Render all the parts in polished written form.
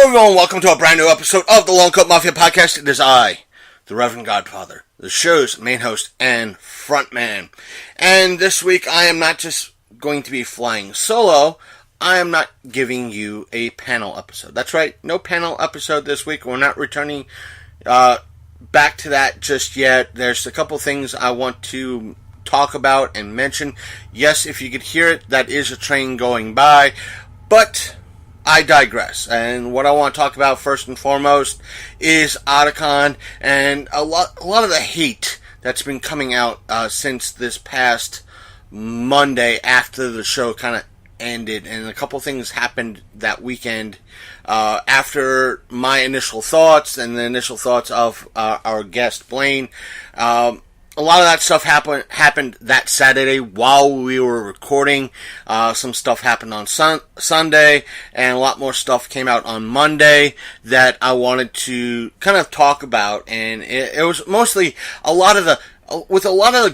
Hello everyone, welcome to a brand new episode of the Long Coat Mafia Podcast. It is I, the Reverend Godfather, the show's main host and frontman. And this week I am not just going to be flying solo, I am not giving you a panel episode. That's right, no panel episode this week. We're not returning back to that just yet. There's a couple things I want to talk about and mention. Yes, if you could hear it, that is a train going by, but I digress, and what I want to talk about first and foremost is Otakon and a lot of the hate that's been coming out since this past Monday after the show kind of ended, and a couple things happened that weekend after my initial thoughts and the initial thoughts of our guest Blaine. A lot of that stuff happened that Saturday while we were recording. Some stuff happened on Sunday, and a lot more stuff came out on Monday that I wanted to kind of talk about. And it was mostly a lot of the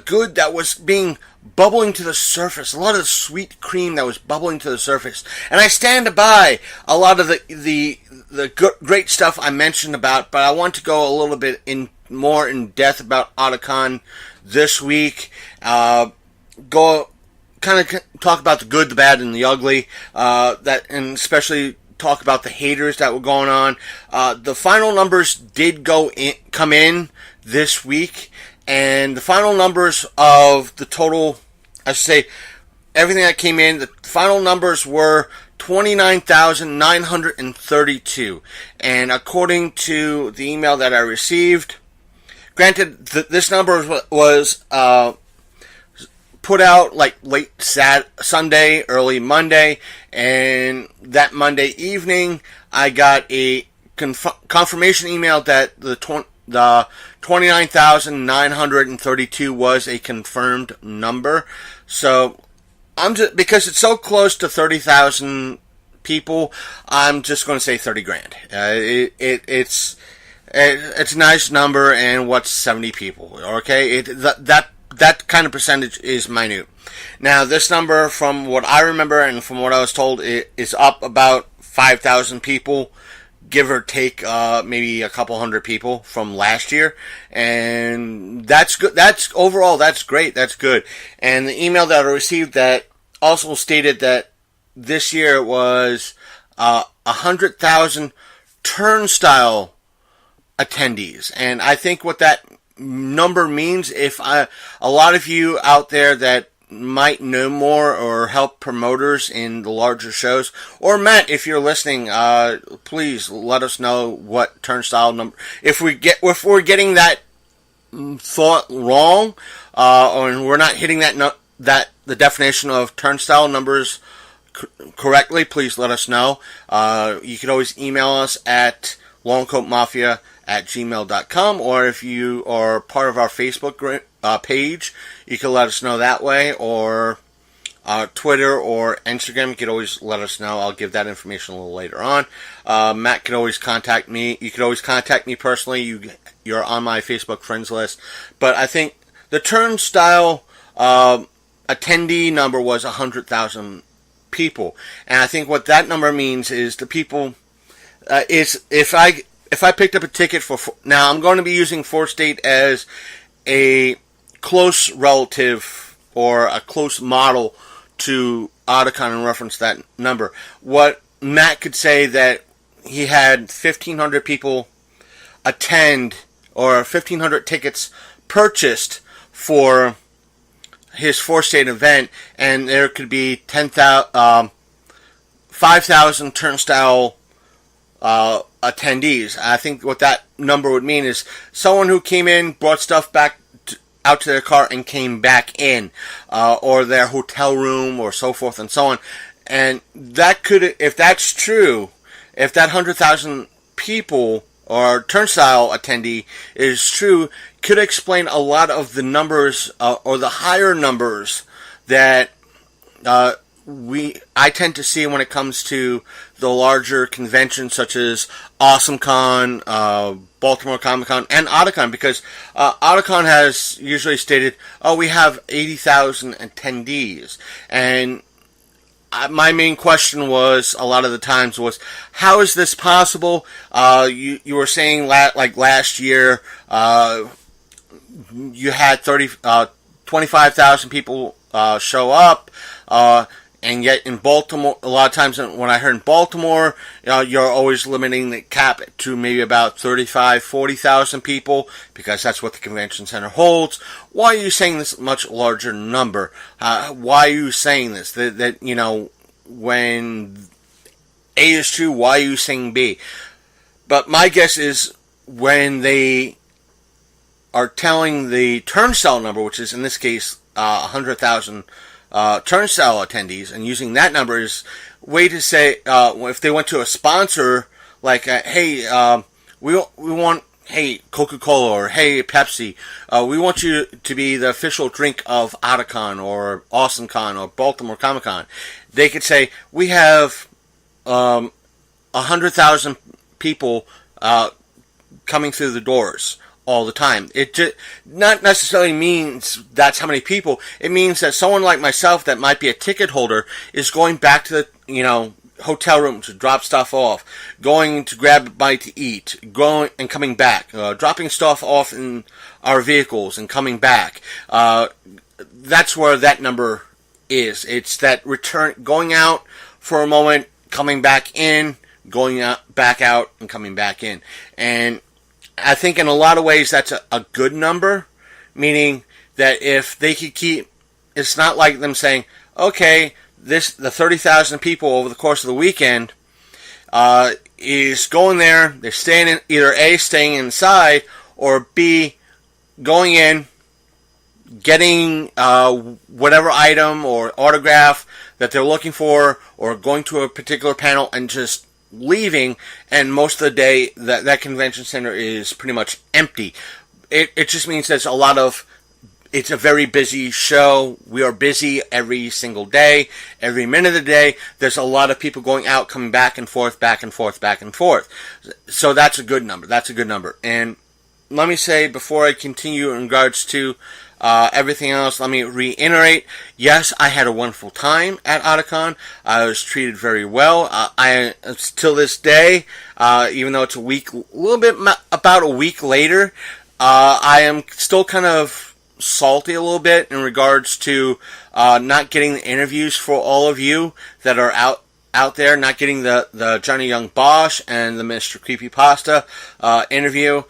good that was bubbling to the surface, a lot of the sweet cream that was bubbling to the surface. And I stand by a lot of the great stuff I mentioned about, but I want to go a little bit more in depth about Otakon this week. Go kind of talk about the good, the bad, and the ugly. And especially talk about the haters that were going on. The final numbers did come in this week, and the final numbers of the total, I should say, everything that came in, the final numbers were 29,932. And according to the email that I received, granted, this number was put out like late Sunday, early Monday, and that Monday evening, I got a confirmation email that the 29,932 was a confirmed number. So because it's so close to 30,000 people, I'm just going to say 30 grand. It's a nice number, and what's 70 people? Okay, that kind of percentage is minute. Now, this number, from what I remember and from what I was told, is up about 5,000 people, give or take maybe a couple hundred people from last year, and that's good. Overall, that's great. That's good. And the email that I received that also stated that this year was 100,000 turnstile attendees, and I think what that number means, a lot of you out there that might know more or help promoters in the larger shows, or Matt, if you're listening, please let us know what turnstile number. If we're getting that thought wrong, or we're not hitting the definition of turnstile numbers correctly, please let us know. You can always email us at longcoatmafia@gmail.com, or if you are part of our Facebook page, you can let us know that way, or Twitter or Instagram, you can always let us know. I'll give that information a little later on. Matt can always contact me. You can always contact me personally. You're on my Facebook friends list. But I think the turnstile attendee number was 100,000 people, and I think what that number means is the people is if I picked up a ticket now, I'm going to be using 4th State as a close relative or a close model to Otakon in reference to that number. What Matt could say that he had 1,500 people attend, or 1,500 tickets purchased for his 4th State event, and there could be 5,000 turnstile attendees. I think what that number would mean is someone who came in, brought stuff back out to their car, and came back in, or their hotel room, or so forth and so on. And that could, if that's true, if that 100,000 people or turnstile attendee is true, could explain a lot of the numbers, or the higher numbers that I tend to see when it comes to the larger conventions such as AwesomeCon, Baltimore Comic Con, and Otakon, because Otakon has usually stated, we have 80,000 attendees, and my main question was, a lot of the times, was, how is this possible? You were saying like last year, you had 25,000 people show up, and yet in Baltimore, a lot of times when I heard in Baltimore, you're always limiting the cap to maybe about 35, 40,000 people, because that's what the convention center holds. Why are you saying this much larger number? Why are you saying this? That when A is true, why are you saying B? But my guess is, when they are telling the turnstile number, which is in this case 100,000 turnstile attendees, and using that number is way to say, if they went to a sponsor, like, hey, we want, hey, Coca-Cola, or hey, Pepsi, we want you to be the official drink of Otakon, or AwesomeCon, or Baltimore Comic-Con. They could say, we have 100,000 people coming through the doors all the time. It just not necessarily means that's how many people. It means that someone like myself, that might be a ticket holder, is going back to the hotel room to drop stuff off, going to grab a bite to eat, going and coming back, dropping stuff off in our vehicles and coming back. That's where that number is. It's that return, going out for a moment, coming back in, going out, back out, and coming back in. And I think in a lot of ways that's a good number, meaning that if they could keep, it's not like them saying, okay, the 30,000 people over the course of the weekend is going there, they're staying in, either A, staying inside, or B, going in, getting whatever item or autograph that they're looking for, or going to a particular panel and just leaving, and most of the day that convention center is pretty much empty. It just means there's a lot of, it's a very busy show. We are busy every single day, every minute of the day. There's a lot of people going out, coming back and forth, back and forth, back and forth. So that's a good number. That's a good number. And let me say, before I continue in regards to everything else, let me reiterate, yes, I had a wonderful time at Otakon. I was treated very well. I till this day, even though it's about a week later, I am still kind of salty a little bit in regards to not getting the interviews for all of you that are out there, not getting the Johnny Young Bosch and the Mr. Creepypasta interview.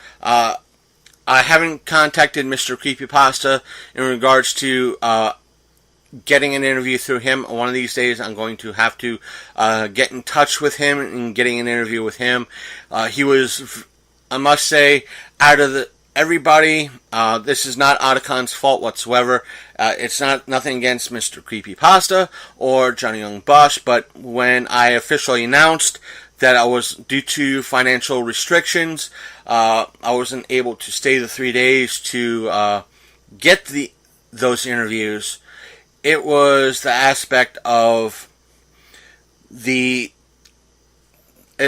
I haven't contacted Mr. Creepypasta in regards to getting an interview through him. One of these days I'm going to have to get in touch with him and getting an interview with him. He was, I must say, out of everybody, this is not Otakon's fault whatsoever. It's nothing against Mr. Creepypasta or Johnny Young Bosch, but when I officially announced that I was, due to financial restrictions, I wasn't able to stay the 3 days to get those interviews. It was the aspect of it's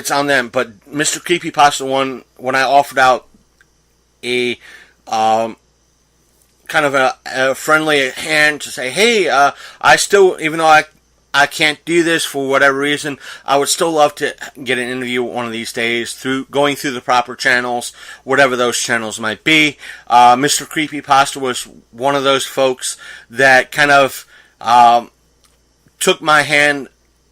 on them. But Mr. Creepypasta when I offered out a kind of a friendly hand to say, hey, I still, even though I can't do this for whatever reason, I would still love to get an interview one of these days, going through the proper channels, whatever those channels might be. Mr. Creepypasta was one of those folks that kind of took my hand,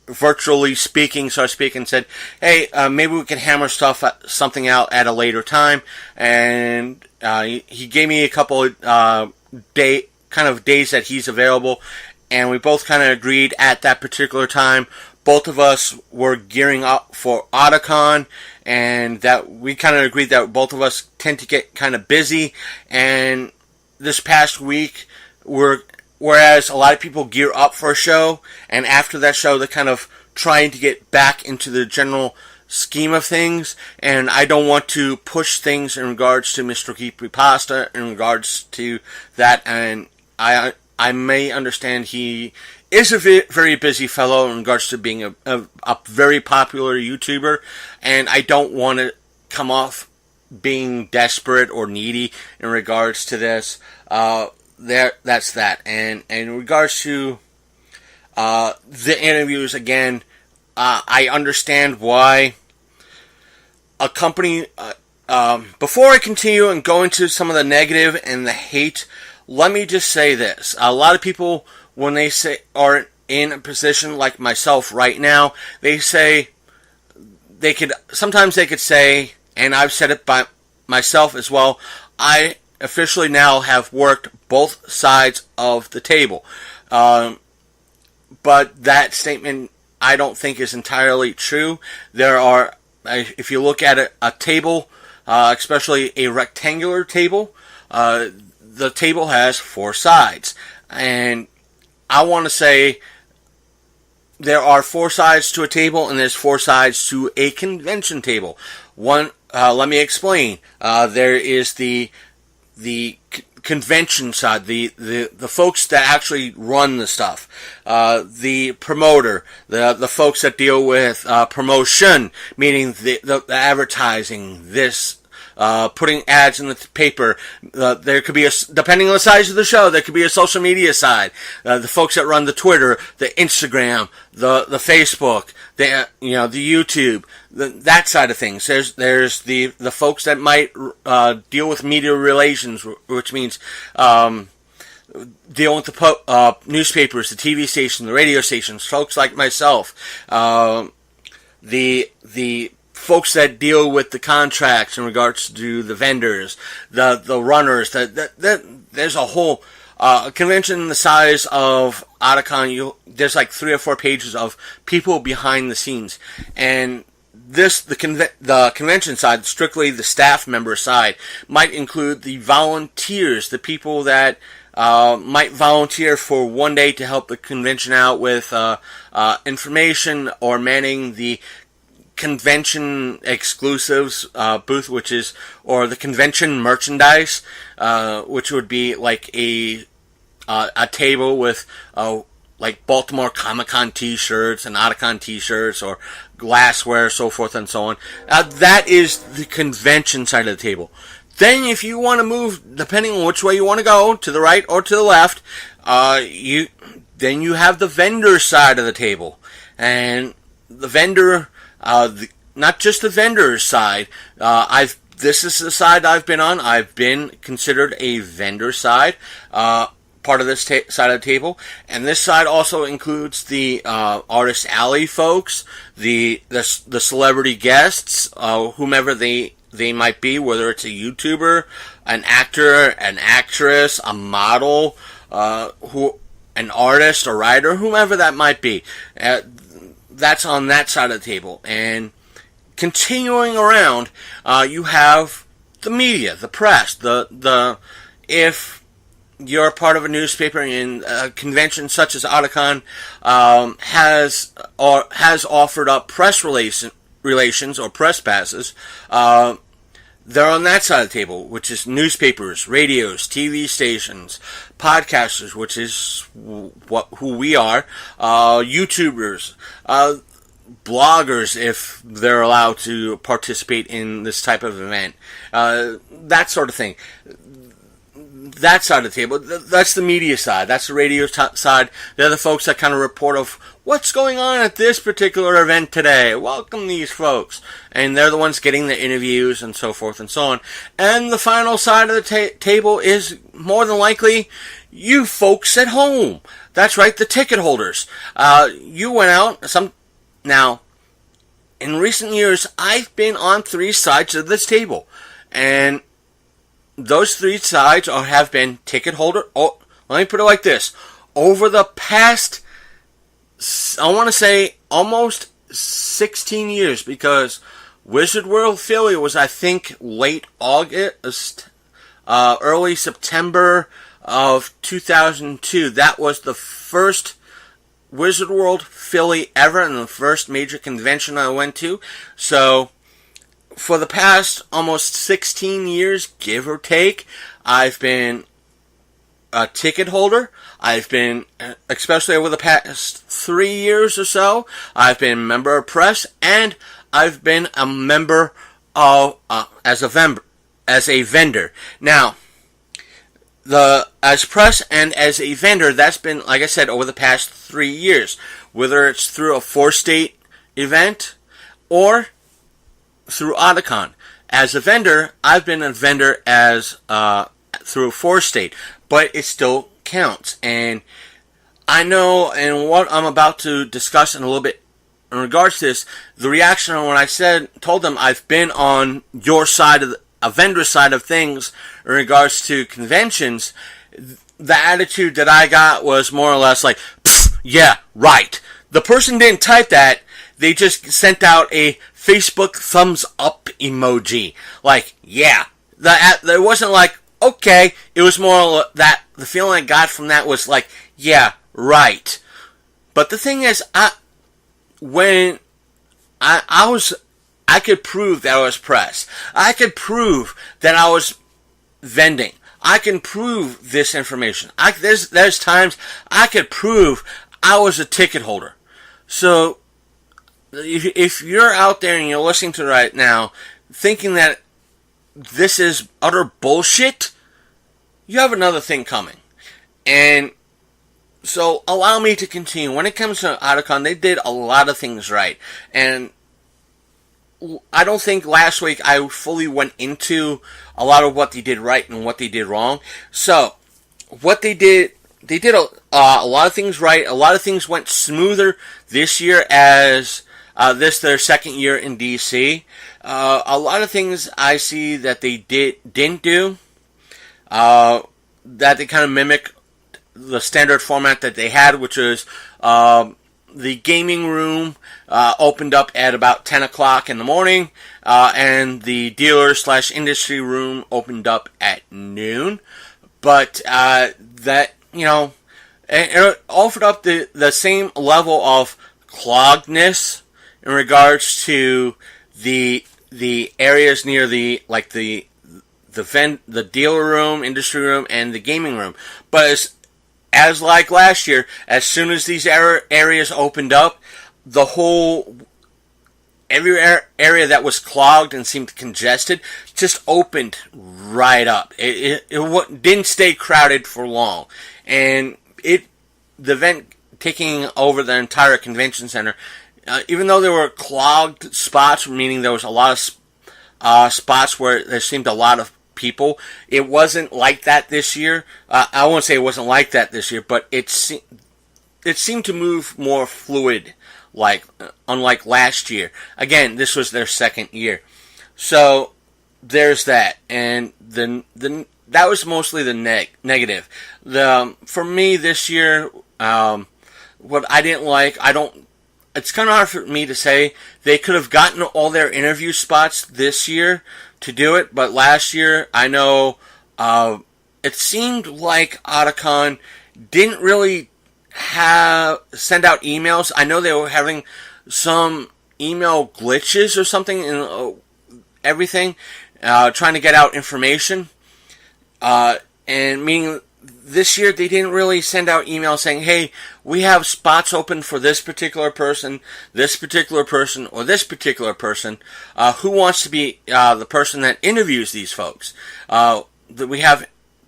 virtually speaking, so to speak, and said, hey, maybe we can hammer something out at a later time. And he gave me a couple of days that he's available, and we both kind of agreed at that particular time. Both of us were gearing up for Otakon, and that we kind of agreed that both of us tend to get kind of busy. And this past week, whereas a lot of people gear up for a show, and after that show, they're kind of trying to get back into the general scheme of things, and I don't want to push things in regards to Mr. Creepypasta, in regards to that, and I may understand he is a very busy fellow in regards to being a very popular YouTuber, and I don't want to come off being desperate or needy in regards to this. That's that. And in regards to the interviews, again, I understand why a company... before I continue and go into some of the negative and the hate, let me just say this. A lot of people, when they are in a position like myself right now, sometimes they could say, and I've said it by myself as well, I officially now have worked both sides of the table. But that statement I don't think is entirely true. If you look at a table, especially a rectangular table, the table has 4 sides. And I want to say there are 4 sides to a table, and there's 4 sides to a convention table. One, let me explain. There is the convention side, the folks that actually run the stuff, the promoter, the folks that deal with promotion, meaning the advertising, putting ads in the paper. There could be depending on the size of the show, there could be a social media side. The folks that run the Twitter, the Instagram, the Facebook, the YouTube, that side of things. There's the folks that might deal with media relations, which means dealing with the newspapers, the TV station, the radio stations. Folks like myself, the folks that deal with the contracts in regards to the vendors, the runners. There's a whole convention the size of Otakon. There's like 3 or 4 pages of people behind the scenes, and the convention side, strictly the staff member side, might include the volunteers, the people that might volunteer for one day to help the convention out with information or manning the convention exclusives booth, or the convention merchandise, which would be like a table with like Baltimore Comic-Con t-shirts and Otakon t-shirts or glassware, so forth and so on. That is the convention side of the table. Then if you want to move, depending on which way you want to go, to the right or to the left, you have the vendor side of the table. And the vendor, not just the vendor's side, this is the side I've been on. I've been considered a vendor side, part of this side of the table, and this side also includes the Artist Alley folks, the celebrity guests, whomever they might be, whether it's a YouTuber, an actor, an actress, a model, an artist, a writer, whomever that might be. That's on that side of the table. And continuing around, you have the media, the press, if you're part of a newspaper in a convention such as Otakon has offered up press relations or press passes, they're on that side of the table, which is newspapers, radios, TV stations, podcasters, which is who we are, YouTubers, bloggers, if they're allowed to participate in this type of event, that sort of thing. That side of the table, that's the media side, that's the radio side. They're the folks that kind of report of what's going on at this particular event today. Welcome these folks. And they're the ones getting the interviews and so forth and so on. And the final side of the table is more than likely you folks at home. That's right, the ticket holders. You went out, now, in recent years, I've been on 3 sides of this table. And those 3 sides have been ticket holder. Oh, let me put it like this. Over the past, I want to say, almost 16 years, because Wizard World Philly was, I think, late August, early September of 2002. That was the first Wizard World Philly ever, and the first major convention I went to. So for the past almost 16 years, give or take, I've been a ticket holder. I've been, especially over the past 3 years or so, I've been a member of press, and I've been a member of, as a vendor. Now, as press and as a vendor, that's been, like I said, over the past 3 years. Whether it's through a 4-state event or through Otakon. As a vendor, I've been a vendor as through a 4-state, but it still counts. And I know, and what I'm about to discuss in a little bit in regards to this, the reaction when I told them I've been on your side of a vendor side of things in regards to conventions, the attitude that I got was more or less like, yeah, right. The person didn't type that. They just sent out a Facebook thumbs up emoji. Like, yeah. It wasn't like, okay. It was more that the feeling I got from that was like, yeah, right. But the thing is, I could prove that I was press. I could prove that I was vending. I can prove this information. There's times I could prove I was a ticket holder. So, if you're out there and you're listening to it right now, thinking that this is utter bullshit, you have another thing coming. And so, allow me to continue. When it comes to Otakon, they did a lot of things right. And I don't think last week I fully went into a lot of what they did right and what they did wrong. So, what they did a lot of things right. A lot of things went smoother this year as their second year in DC. A lot of things I see that they didn't do, that they kind of mimic the standard format that they had, which was the gaming room opened up at about 10 o'clock in the morning, and the dealer/industry room opened up at noon. But that, it offered up the same level of cloggedness in regards to the areas near the dealer room, industry room, and the gaming room. But as like last year, as soon as these areas opened up, every area that was clogged and seemed congested just opened right up. It didn't stay crowded for long, and the event taking over the entire convention center, even though there were clogged spots, meaning there was a lot of spots where there seemed a lot of people, it wasn't like that this year. I won't say it wasn't like that this year, but it seemed to move more fluid, unlike last year. Again, this was their second year, so there's that, and that was mostly the negative. For me this year, what I didn't like, it's kind of hard for me to say. They could have gotten all their interview spots this year to do it, but last year, I know, it seemed like Otakon didn't really send out emails. I know they were having some email glitches or something in everything, trying to get out information, and meaning this year they didn't really send out emails saying, hey, we have spots open for this particular person, or this particular person, who wants to be the person that interviews these folks. We have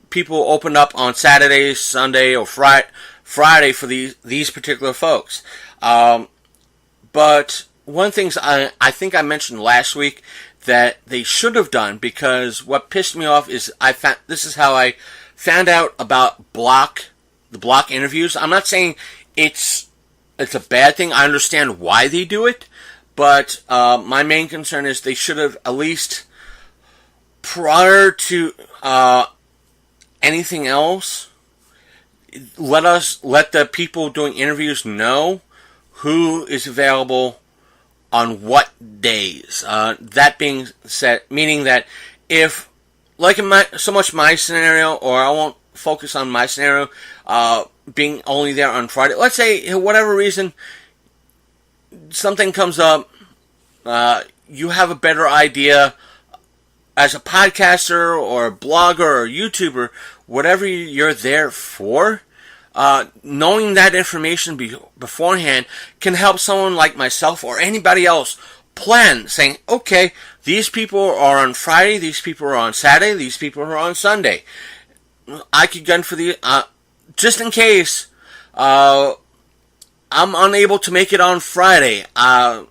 people opened up on Saturday, Sunday, or Friday for these particular folks. But one of the things I think I mentioned last week that they should have done, because what pissed me off is this is how I found out about the block interviews. I'm not saying it's a bad thing. I understand why they do it, but my main concern is they should have, at least prior to anything else, let the people doing interviews know who is available on what days. That being said, meaning that if, like in my scenario, or I won't focus on my scenario, being only there on Friday. Let's say, for whatever reason, something comes up, you have a better idea as a podcaster or a blogger or YouTuber, whatever you're there for, knowing that information beforehand can help someone like myself or anybody else plan, saying, okay, these people are on Friday, these people are on Saturday, these people are on Sunday. I could gun for the just in case I'm unable to make it on Friday. I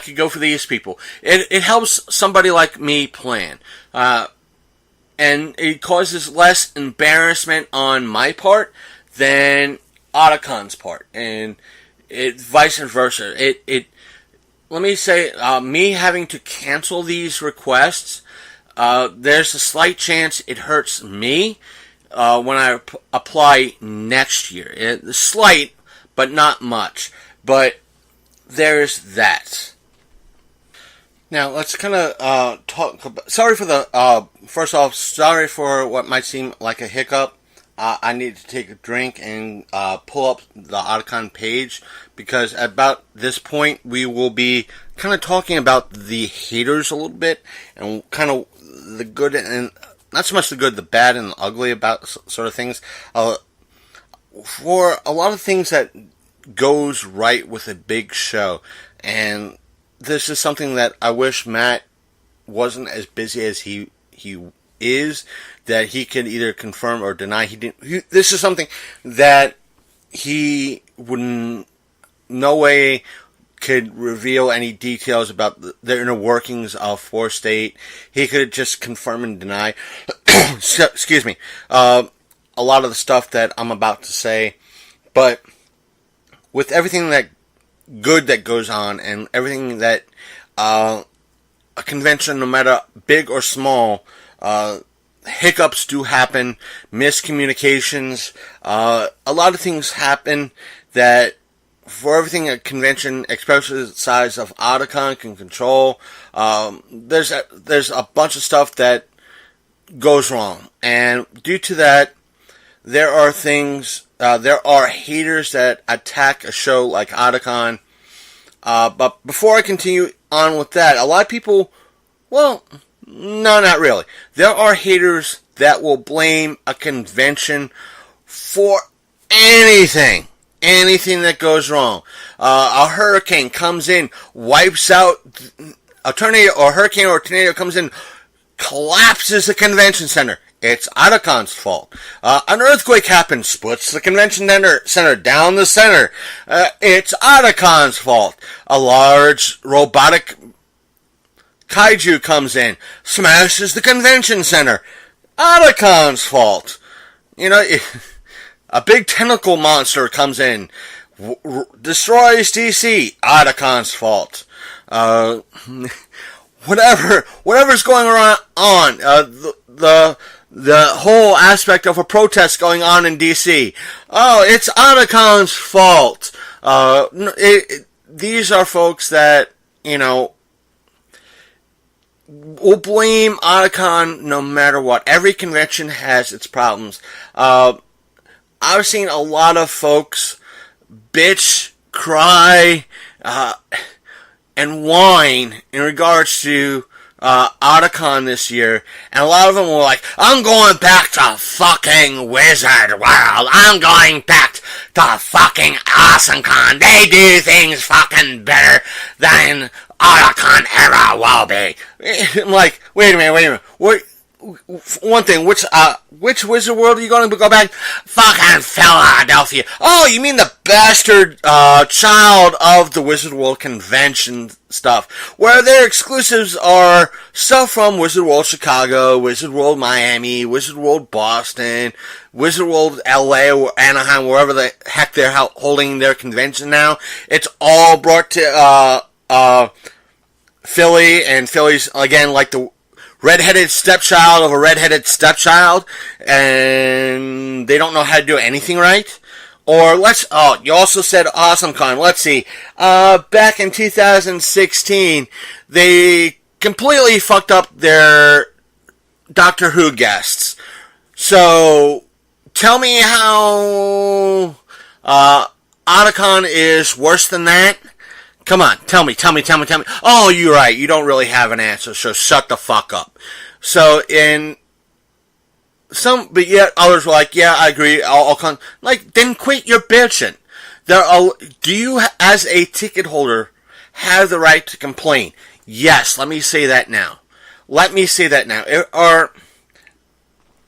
could go for these people. It helps somebody like me plan. And it causes less embarrassment on my part than Otakon's part. And it vice versa. Let me say, me having to cancel these requests, there's a slight chance it hurts me when I apply next year. It's slight, but not much. But there's that. Now, let's kind of talk about... First off, sorry for what might seem like a hiccup. I need to take a drink and pull up the Otakon page, because at about this point, we will be kind of talking about the haters a little bit, and kind of the good, and not so much the good, the bad, and the ugly about sort of things. For a lot of things that goes right with a big show, and this is something that I wish Matt wasn't as busy as he is, that he could either confirm or deny. This is something that he wouldn't, no way could reveal any details about the inner workings of 4-State. He could just confirm and deny. Excuse me. A lot of the stuff that I'm about to say, but with everything that good that goes on, and everything that a convention, no matter big or small, hiccups do happen, miscommunications, a lot of things happen that for everything a convention, especially the size of Otakon, can control, there's a bunch of stuff that goes wrong, and due to that, there are haters that attack a show like Otakon. But before I continue on with that, a lot of people, well, no, not really. There are haters that will blame a convention for anything that goes wrong. A hurricane comes in, wipes out, a tornado or hurricane or tornado comes in, collapses the convention center. It's Otakon's fault. An earthquake happens, splits the convention center down the center. It's Otakon's fault. A large robotic kaiju comes in, smashes the convention center. Otakon's fault. You know, a big tentacle monster comes in, destroys DC. Otakon's fault. Whatever's going on, the whole aspect of a protest going on in DC. Oh, it's Otakon's fault. These are folks that, you know, will blame Otakon no matter what. Every convention has its problems. I've seen a lot of folks bitch, cry, and whine in regards to Otakon this year, and a lot of them were like, I'm going back to fucking Wizard World, I'm going back to fucking AwesomeCon, they do things fucking better than Otakon ever will be. I'm like, wait a minute, one thing, which Wizard World are you going to go back? Fucking Philadelphia. Oh, you mean the bastard child of the Wizard World convention stuff, where their exclusives are stuff from Wizard World Chicago, Wizard World Miami, Wizard World Boston, Wizard World LA or Anaheim, wherever the heck they're holding their convention now. It's all brought to Philly, and Philly's again like the redheaded stepchild of a redheaded stepchild, and they don't know how to do anything right. Or you also said AwesomeCon. Let's see. Back in 2016, they completely fucked up their Doctor Who guests. So, tell me how Otakon is worse than that? Come on, tell me. Oh, you're right, you don't really have an answer, so shut the fuck up. So, but yet others were like, yeah, I agree, then quit your bitching. Do you, as a ticket holder, have the right to complain? Yes, let me say that now.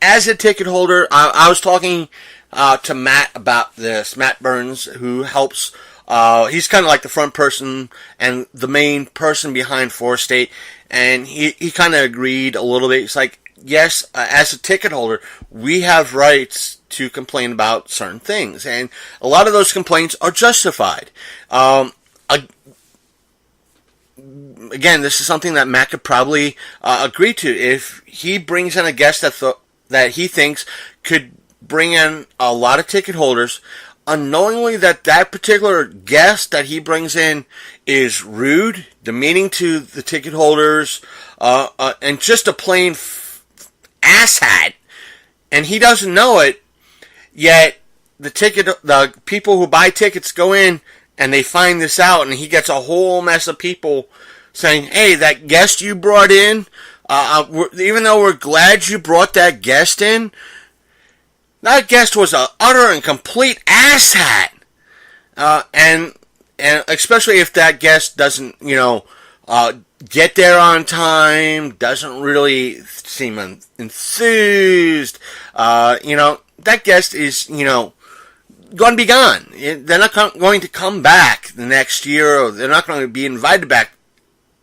as a ticket holder, I was talking to Matt about this. Matt Burns, who helps. He's kind of like the front person and the main person behind Forest State, and he kind of agreed a little bit. It's like, yes, as a ticket holder, we have rights to complain about certain things, and a lot of those complaints are justified. Again, this is something that Matt could probably agree to if he brings in a guest that he thinks could bring in a lot of ticket holders, unknowingly that particular guest that he brings in is rude, demeaning to the ticket holders, and just a plain asshat, and he doesn't know it. Yet the people who buy tickets go in and they find this out, and he gets a whole mess of people saying, "Hey, that guest you brought in, even though we're glad you brought that guest in, that guest was an utter and complete asshat." And especially if that guest doesn't, get there on time, doesn't really seem enthused, that guest is, going to be gone. They're not going to come back the next year, or they're not going to be invited back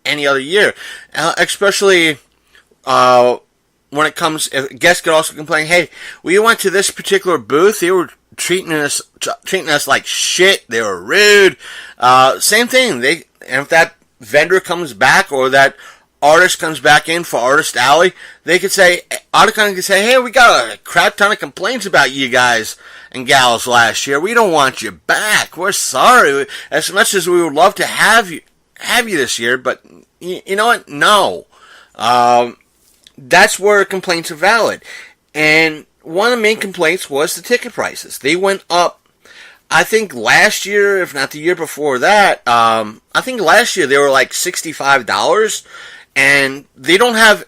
any other year. Especially when it comes, if guests could also complain, "Hey, we went to this particular booth, they were treating us like shit, they were rude." Same thing. And if that vendor comes back, or that artist comes back in for Artist Alley, Otakon could say, "Hey, we got a crap ton of complaints about you guys and gals last year. We don't want you back. We're sorry. As much as we would love to have you this year, but you know what? No." That's where complaints are valid. And one of the main complaints was the ticket prices. They went up. I think last year, if not the year before that, I think last year they were like $65, and they don't have,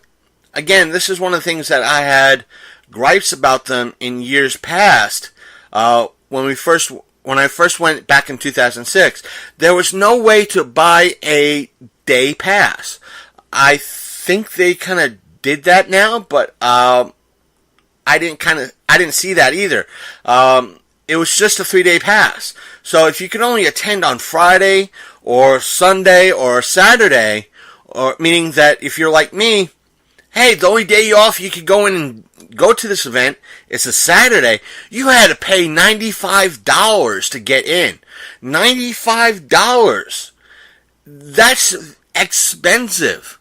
again, this is one of the things that I had gripes about them in years past. When I first went back in 2006, there was no way to buy a day pass. I think they kind of did that now, but I didn't see that either. It was just a 3-day pass. So if you could only attend on Friday or Sunday or Saturday, or meaning that if you're like me, hey, the only day off you could go in and go to this event, it's a Saturday, you had to pay $95 to get in. $95. That's expensive.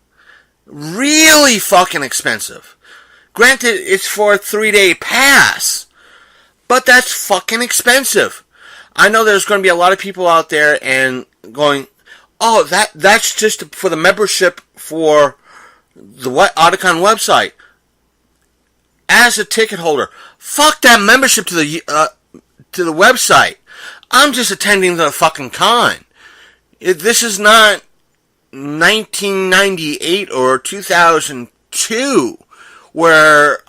Really fucking expensive. Granted, it's for a 3-day pass, but that's fucking expensive. I know there's going to be a lot of people out there and going, "Oh, that's just for the membership for the Otakon website." As a ticket holder, fuck that membership to the website. I'm just attending the fucking con. This is not 1998 or 2002, where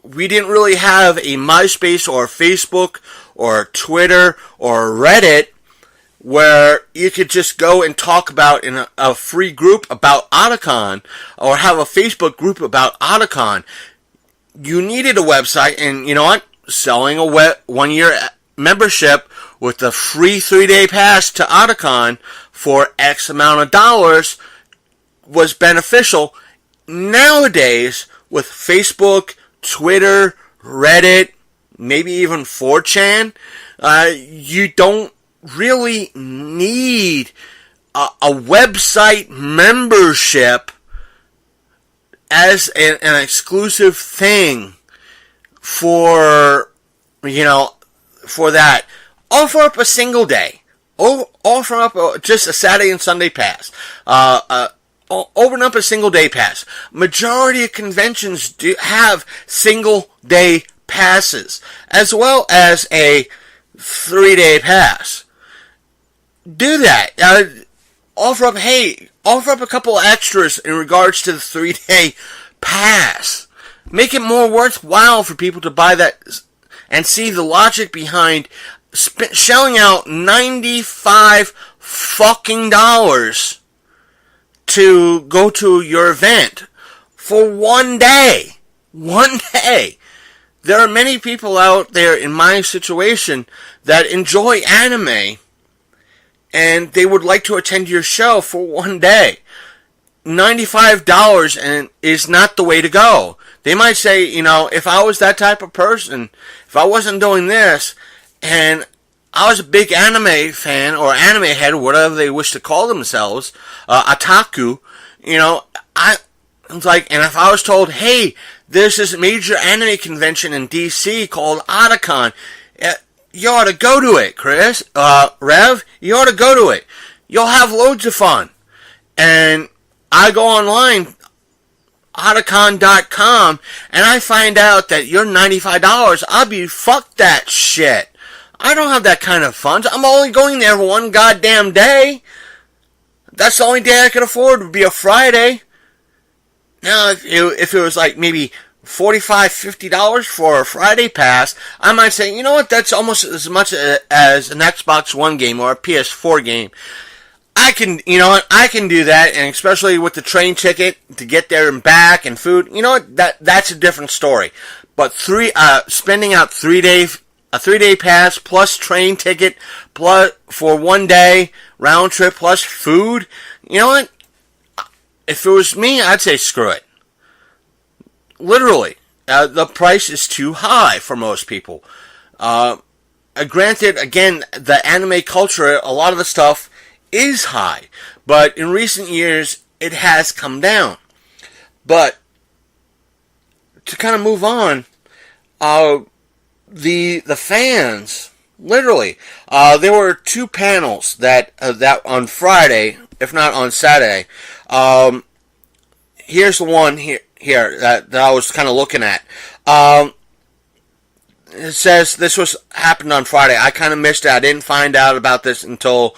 we didn't really have a MySpace or Facebook or Twitter or Reddit where you could just go and talk about in a free group about Otakon, or have a Facebook group about Otakon. You needed a website, and you know what? Selling a 1-year membership with a free 3-day pass to Otakon for X amount of dollars was beneficial. Nowadays, with Facebook, Twitter, Reddit, maybe even 4chan, you don't really need a website membership as an exclusive thing for that. Offer up a single day. Offer up just a Saturday and Sunday pass. Open up a single day pass. Majority of conventions do have single day passes, as well as a 3-day pass. Do that. Offer up a couple extras in regards to the 3-day pass. Make it more worthwhile for people to buy that and see the logic behind shelling out $95 fucking dollars to go to your event for 1 day. 1 day. There are many people out there in my situation that enjoy anime, and they would like to attend your show for 1 day. $95 and is not the way to go. They might say, if I was that type of person, if I wasn't doing this, and I was a big anime fan, or anime head, or whatever they wish to call themselves, otaku, I was like, and if I was told, hey, there's this major anime convention in DC called Otakon, you ought to go to it, Chris, Rev, you ought to go to it. You'll have loads of fun. And I go online, Otakon.com, and I find out that you're $95. I'll be, fuck that shit. I don't have that kind of funds. I'm only going there for 1 goddamn day. That's the only day I could afford would be a Friday. Now, if it was like maybe $45, $50 for a Friday pass, I might say, you know what, that's almost as much as an Xbox One game or a PS4 game. I can do that, and especially with the train ticket to get there and back and food, that's a different story. But spending out a 3-day pass plus train ticket plus for 1 day round trip plus food, you know what? If it was me, I'd say screw it. Literally, the price is too high for most people. Granted, again, the anime culture, a lot of the stuff is high, but in recent years it has come down. But to kind of move on, the fans, literally, there were 2 panels that on Friday, if not on Saturday. Here's the one here that I was kind of looking at. It says this happened on Friday. I kind of missed it. I didn't find out about this until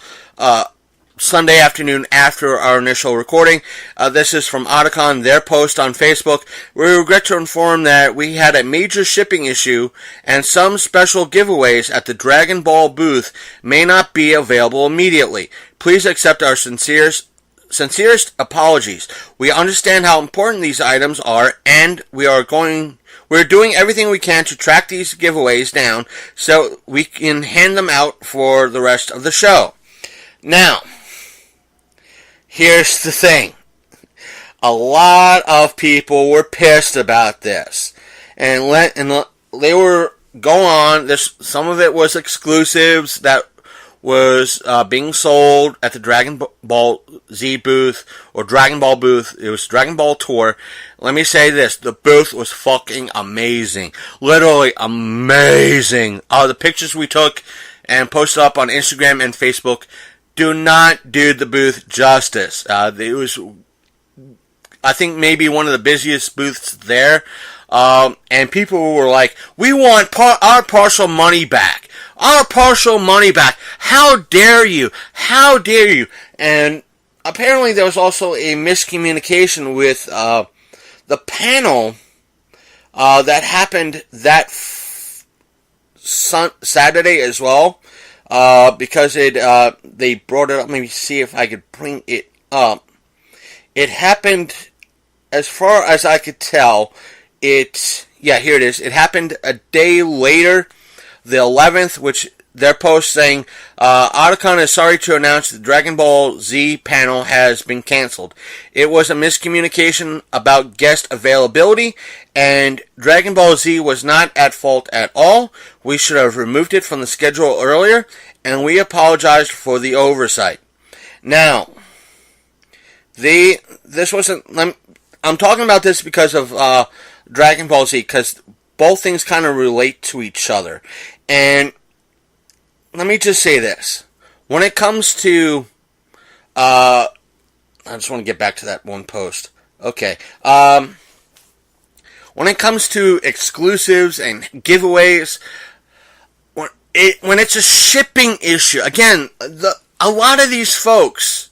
Sunday afternoon after our initial recording. This is from Otakon, their post on Facebook. We regret to inform that we had a major shipping issue and some special giveaways at the Dragon Ball booth may not be available immediately. Please accept our sincerest apologies. We understand how important these items are, and we're doing everything we can to track these giveaways down so we can hand them out for the rest of the show. Now, here's the thing. A lot of people were pissed about this. And they were going on. Some of it was exclusives that was being sold at the Dragon Ball Z booth, or Dragon Ball booth. It was Dragon Ball Tour. Let me say this. The booth was fucking amazing. Literally amazing. The pictures we took and posted up on Instagram and Facebook do not do the booth justice. It was, I think, maybe one of the busiest booths there. And people were like, we want our partial money back. Our partial money back. How dare you? How dare you? And apparently there was also a miscommunication with the panel that happened that Saturday as well. Because they brought it up. Let me see if I could bring it up. It happened, as far as I could tell, here it is. It happened a day later, the 11th, which their post saying, Otakon is sorry to announce the Dragon Ball Z panel has been canceled. It was a miscommunication about guest availability, and Dragon Ball Z was not at fault at all. We should have removed it from the schedule earlier, and we apologized for the oversight. Now, this wasn't, I'm talking about this because of Dragon Ball Z, because both things kind of relate to each other. And let me just say this. When it comes to, I just want to get back to that one post. Okay. When it comes to exclusives and giveaways, when it's a shipping issue, again, a lot of these folks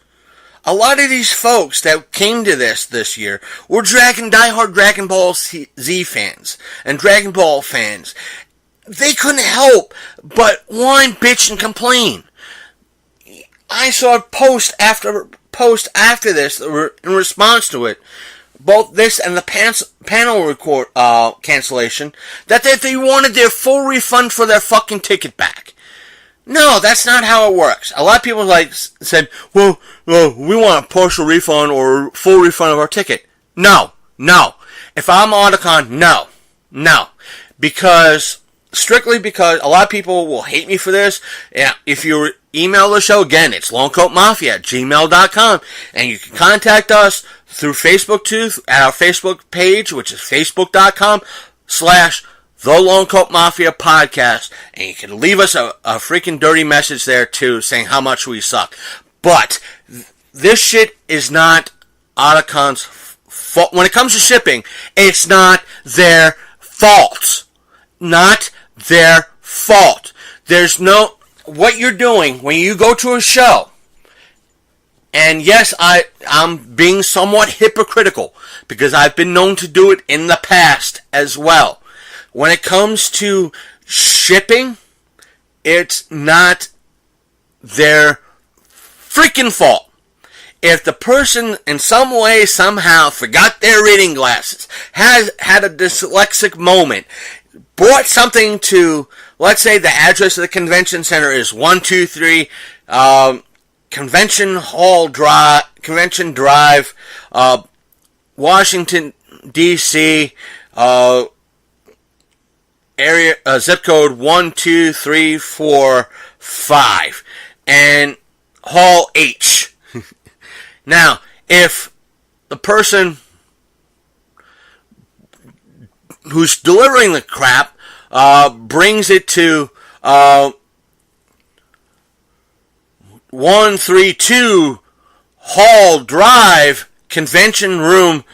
that came to this year were diehard Dragon Ball Z fans and Dragon Ball fans. They couldn't help but whine, bitch, and complain. I saw post after this in response to it both this and the panel record cancellation, that they wanted their full refund for their fucking ticket back. No, that's not how it works. A lot of people said, well, we want a partial refund or full refund of our ticket. No. If I'm Otakon, no. Strictly because a lot of people will hate me for this. Yeah, if you email the show, again, it's longcoatmafia@gmail.com. And you can contact us through Facebook too, at our Facebook page, which is facebook.com/The Longcoat Mafia Podcast. And you can leave us a freaking dirty message there too, saying how much we suck. But this shit is not Otakon's fault. When it comes to shipping, it's not their fault. Not their fault. There's no... What you're doing when you go to a show, and yes, I'm being somewhat hypocritical, because I've been known to do it in the past as well. When it comes to shipping, it's not their freaking fault. If the person in some way, somehow, forgot their reading glasses, had a dyslexic moment, brought something to, let's say the address of the convention center is 123 Convention Drive, Washington, D.C., area, zip code 12345, and Hall H. Now, if the person who's delivering the crap brings it to 132 Hall Drive, Convention Room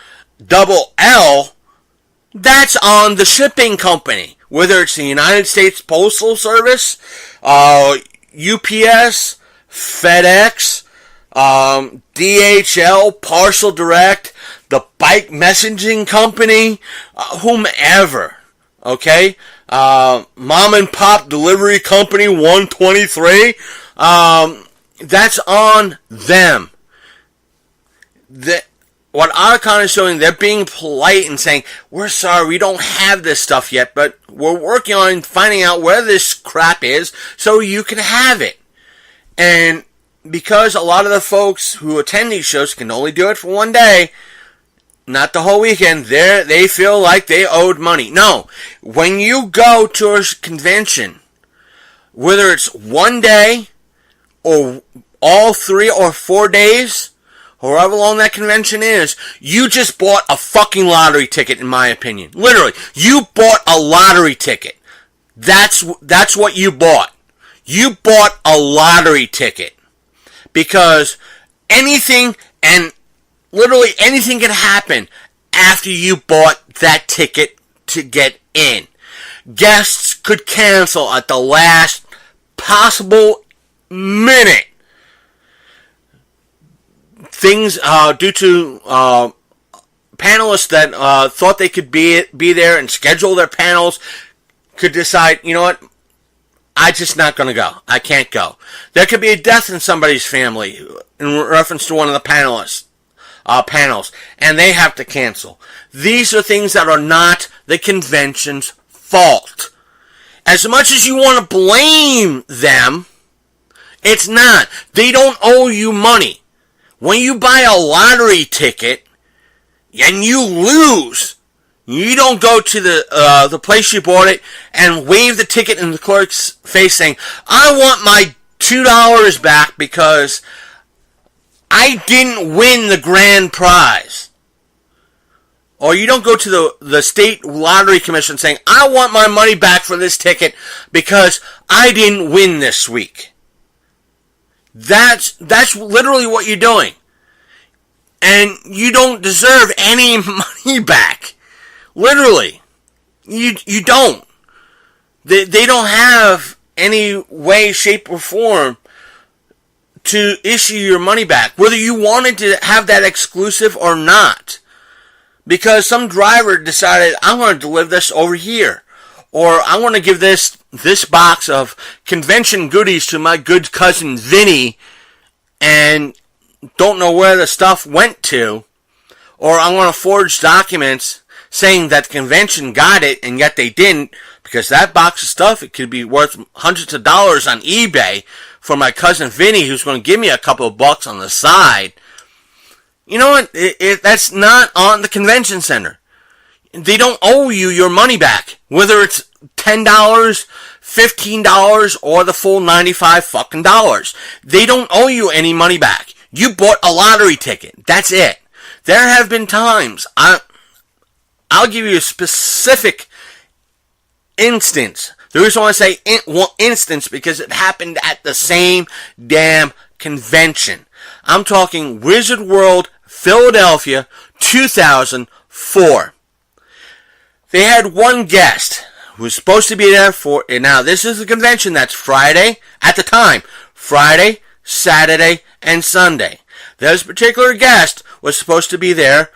L, that's on the shipping company. Whether it's the United States Postal Service, UPS, FedEx, DHL, Parcel Direct, the bike messaging company, whomever, okay? Mom and Pop Delivery Company 123, that's on them. What Otakon is doing, they're being polite and saying, we're sorry, we don't have this stuff yet, but we're working on finding out where this crap is so you can have it. And because a lot of the folks who attend these shows can only do it for one day, not the whole weekend, they feel like they owed money. No, when you go to a convention, whether it's one day or all 3 or 4 days, however long that convention is, you just bought a fucking lottery ticket, in my opinion. Literally, you bought a lottery ticket. That's what you bought. You bought a lottery ticket. Because anything, and literally anything can happen after you bought that ticket to get in. Guests could cancel at the last possible minute. Things due to panelists that thought they could be there and schedule their panels could decide, you know what, I'm just not going to go. I can't go. There could be a death in somebody's family in reference to one of the panelists panels, and they have to cancel. These are things that are not the convention's fault. As much as you want to blame them, it's not. They don't owe you money. When you buy a lottery ticket and you lose, you don't go to the place you bought it and wave the ticket in the clerk's face saying, I want my $2 back because I didn't win the grand prize. Or you don't go to the state lottery commission saying, I want my money back for this ticket because I didn't win this week. That's literally what you're doing. And you don't deserve any money back. Literally. You don't. They don't have any way, shape, or form to issue your money back. Whether you wanted to have that exclusive or not. Because some driver decided, I want to deliver this over here. Or I want to give this box of convention goodies to my good cousin Vinny, and don't know where the stuff went to. or I'm going to forge documents saying that the convention got it and yet they didn't, because that box of stuff, it could be worth hundreds of dollars on eBay for my cousin Vinny, who's going to give me a couple of bucks on the side. You know what? That's not on the convention center. They don't owe you your money back, whether it's $10, $15, or the full $95 fucking dollars. They don't owe you any money back. You bought a lottery ticket. That's it. There have been times, I'll give you a specific instance. The reason why I say instance, because it happened at the same damn convention. I'm talking Wizard World, Philadelphia, 2004. They had one guest who was supposed to be there for, and now this is a convention that's Friday, at the time, Friday, Saturday, and Sunday. This particular guest was supposed to be there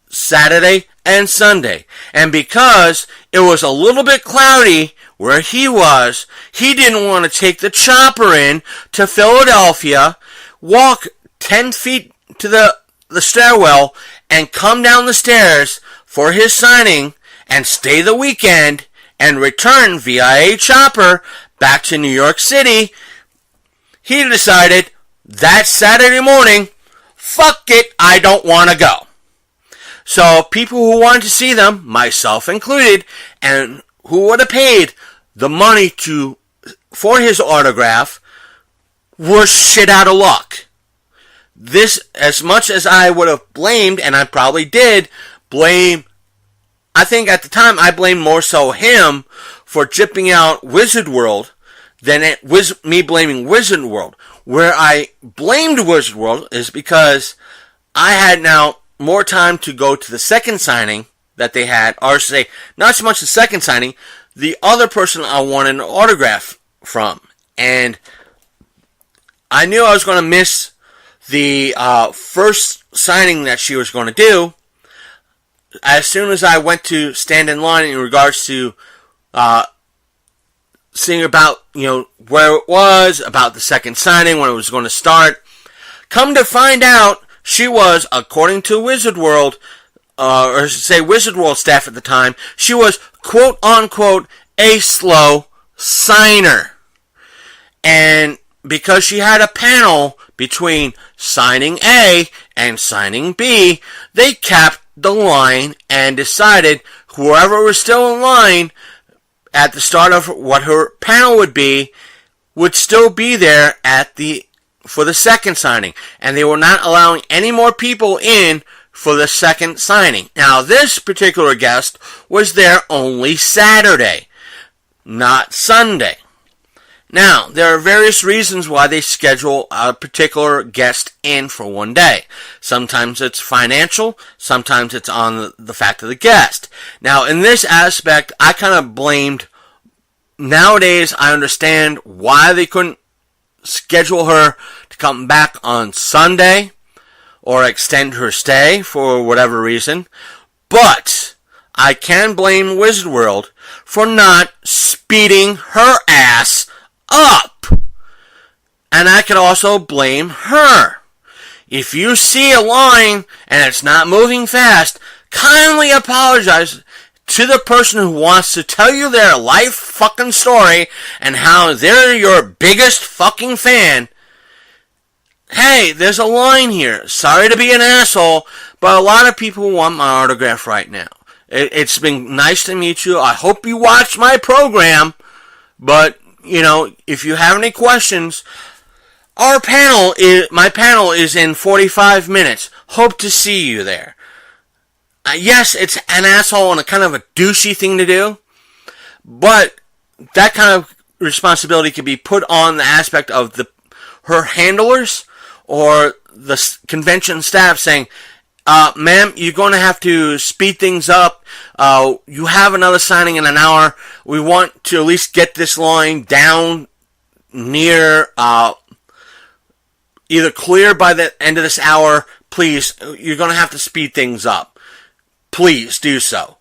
Saturday and Sunday. And because it was a little bit cloudy where he was, he didn't want to take the chopper in to Philadelphia, walk 10 feet to the stairwell, and come down the stairs for his signing and stay the weekend and return via a chopper back to New York City. He decided that Saturday morning, fuck it, I don't want to go. So people who wanted to see them, myself included, and who would have paid the money for his autograph, were shit out of luck. This, as much as I would have blamed, and I probably did blame, I think at the time I blamed more so him for jipping out Wizard World than it was me blaming Wizard World. Where I blamed Wizard World is because I had now more time to go to the second signing that they had, or say, not so much the second signing, the other person I wanted an autograph from. And I knew I was going to miss the first signing that she was going to do. As soon as I went to stand in line in regards to seeing about, where it was, about the second signing, when it was going to start, come to find out, she was, according to Wizard World, or I should say Wizard World staff at the time, she was, quote unquote, a slow signer. And because she had a panel between signing A and signing B, they capped the line and decided whoever was still in line at the start of what her panel would still be there for the second signing, and they were not allowing any more people in for the second signing. Now, this particular guest was there only Saturday, not Sunday. Now, there are various reasons why they schedule a particular guest in for one day. Sometimes it's financial, sometimes it's on the fact of the guest. Now, in this aspect, I kind of blamed, nowadays I understand why they couldn't schedule her to come back on Sunday or extend her stay for whatever reason, but I can blame Wizard World for not speeding her ass up. And I could also blame her. If you see a line and it's not moving fast, kindly apologize to the person who wants to tell you their life fucking story and how they're your biggest fucking fan. Hey, there's a line here. Sorry to be an asshole, but a lot of people want my autograph right now. It's been nice to meet you. I hope you watch my program, but, if you have any questions, my panel is in 45 minutes. Hope to see you there. Yes, it's an asshole and a kind of a douchey thing to do, but that kind of responsibility can be put on the aspect of her handlers or the convention staff saying, ma'am, you're going to have to speed things up. You have another signing in an hour. We want to at least get this line down near, either clear by the end of this hour. Please, you're going to have to speed things up. Please do so.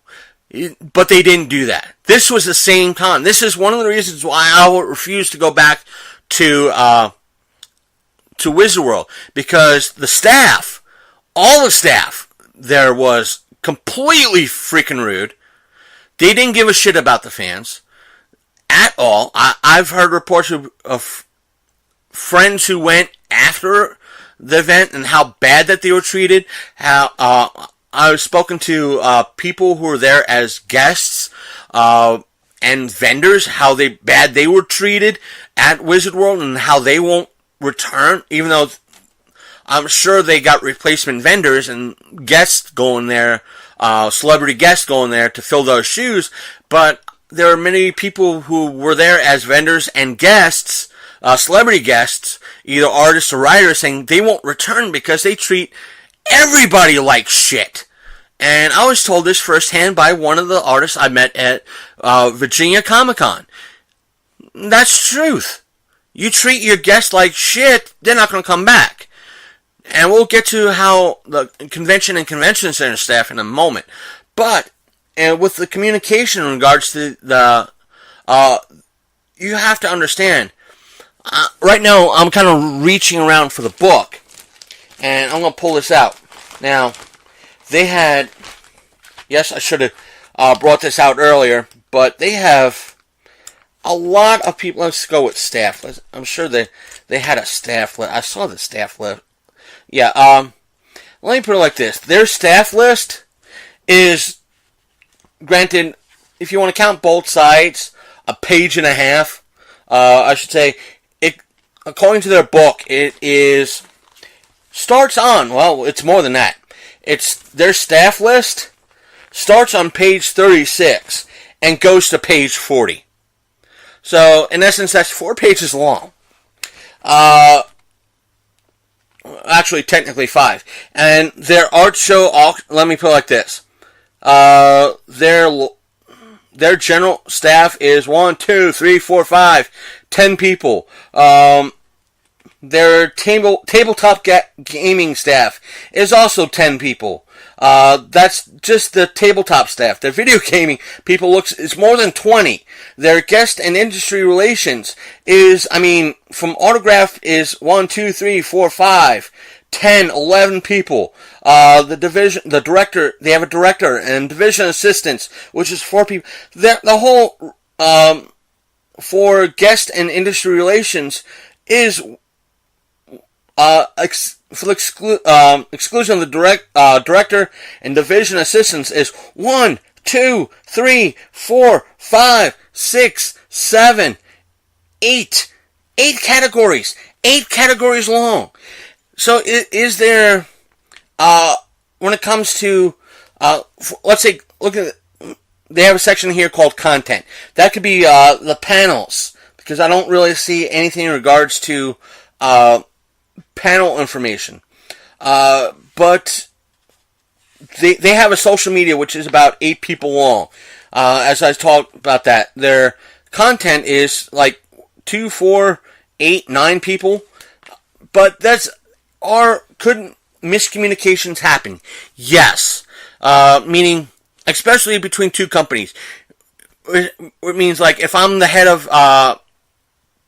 But they didn't do that. This was the same con. This is one of the reasons why I will refuse to go back to Wizard World, because the staff, all the staff, there was completely freaking rude. They didn't give a shit about the fans at all. I've heard reports of friends who went after the event and how bad that they were treated. How I've spoken to people who were there as guests and vendors, how bad they were treated at Wizard World and how they won't return, even though I'm sure they got replacement vendors and guests going there, celebrity guests going there to fill those shoes. But there are many people who were there as vendors and guests, celebrity guests, either artists or writers, saying they won't return because they treat everybody like shit. And I was told this firsthand by one of the artists I met at Virginia Comic-Con. That's truth. You treat your guests like shit, they're not going to come back. And we'll get to how the convention and convention center staff in a moment. But, and with the communication in regards to the, you have to understand, right now I'm kind of reaching around for the book. And I'm going to pull this out. Now, they had, yes, I should have brought this out earlier, but they have a lot of people. Let's go with staff. I'm sure they had a staff list. I saw the staff list. Yeah, let me put it like this. Their staff list is, granted, if you want to count both sides, a page and a half. I should say, according to their book, it starts on, well, it's more than that. It's their staff list starts on page 36 and goes to page 40. So, in essence, that's 4 pages long. Actually, technically 5. And their art show, let me put it like this. Their general staff is 1, 2, 3, 4, 5, 10 people. Their tabletop gaming staff is also 10 people. That's just the tabletop staff. Their video gaming people is more than 20. Their guest and industry relations is, from autograph is 1, 2, 3, 4, 5, 10, 11 people. The director, they have a director and division assistants, which is 4 people. The whole, for guest and industry relations is, for the exclusion of the director and division assistants is 1, 2, 3, 4, 5, 6, 7, 8. 8 categories. 8 categories long. So is there, when it comes to, let's say, look at, they have a section here called content. That could be the panels, because I don't really see anything in regards to panel information. But they have a social media which is about 8 people long. As I talked about that, their content is like 2, 4, 8, 9 people. But couldn't miscommunications happen? Yes. Meaning, especially between 2 companies. It means like if I'm the head of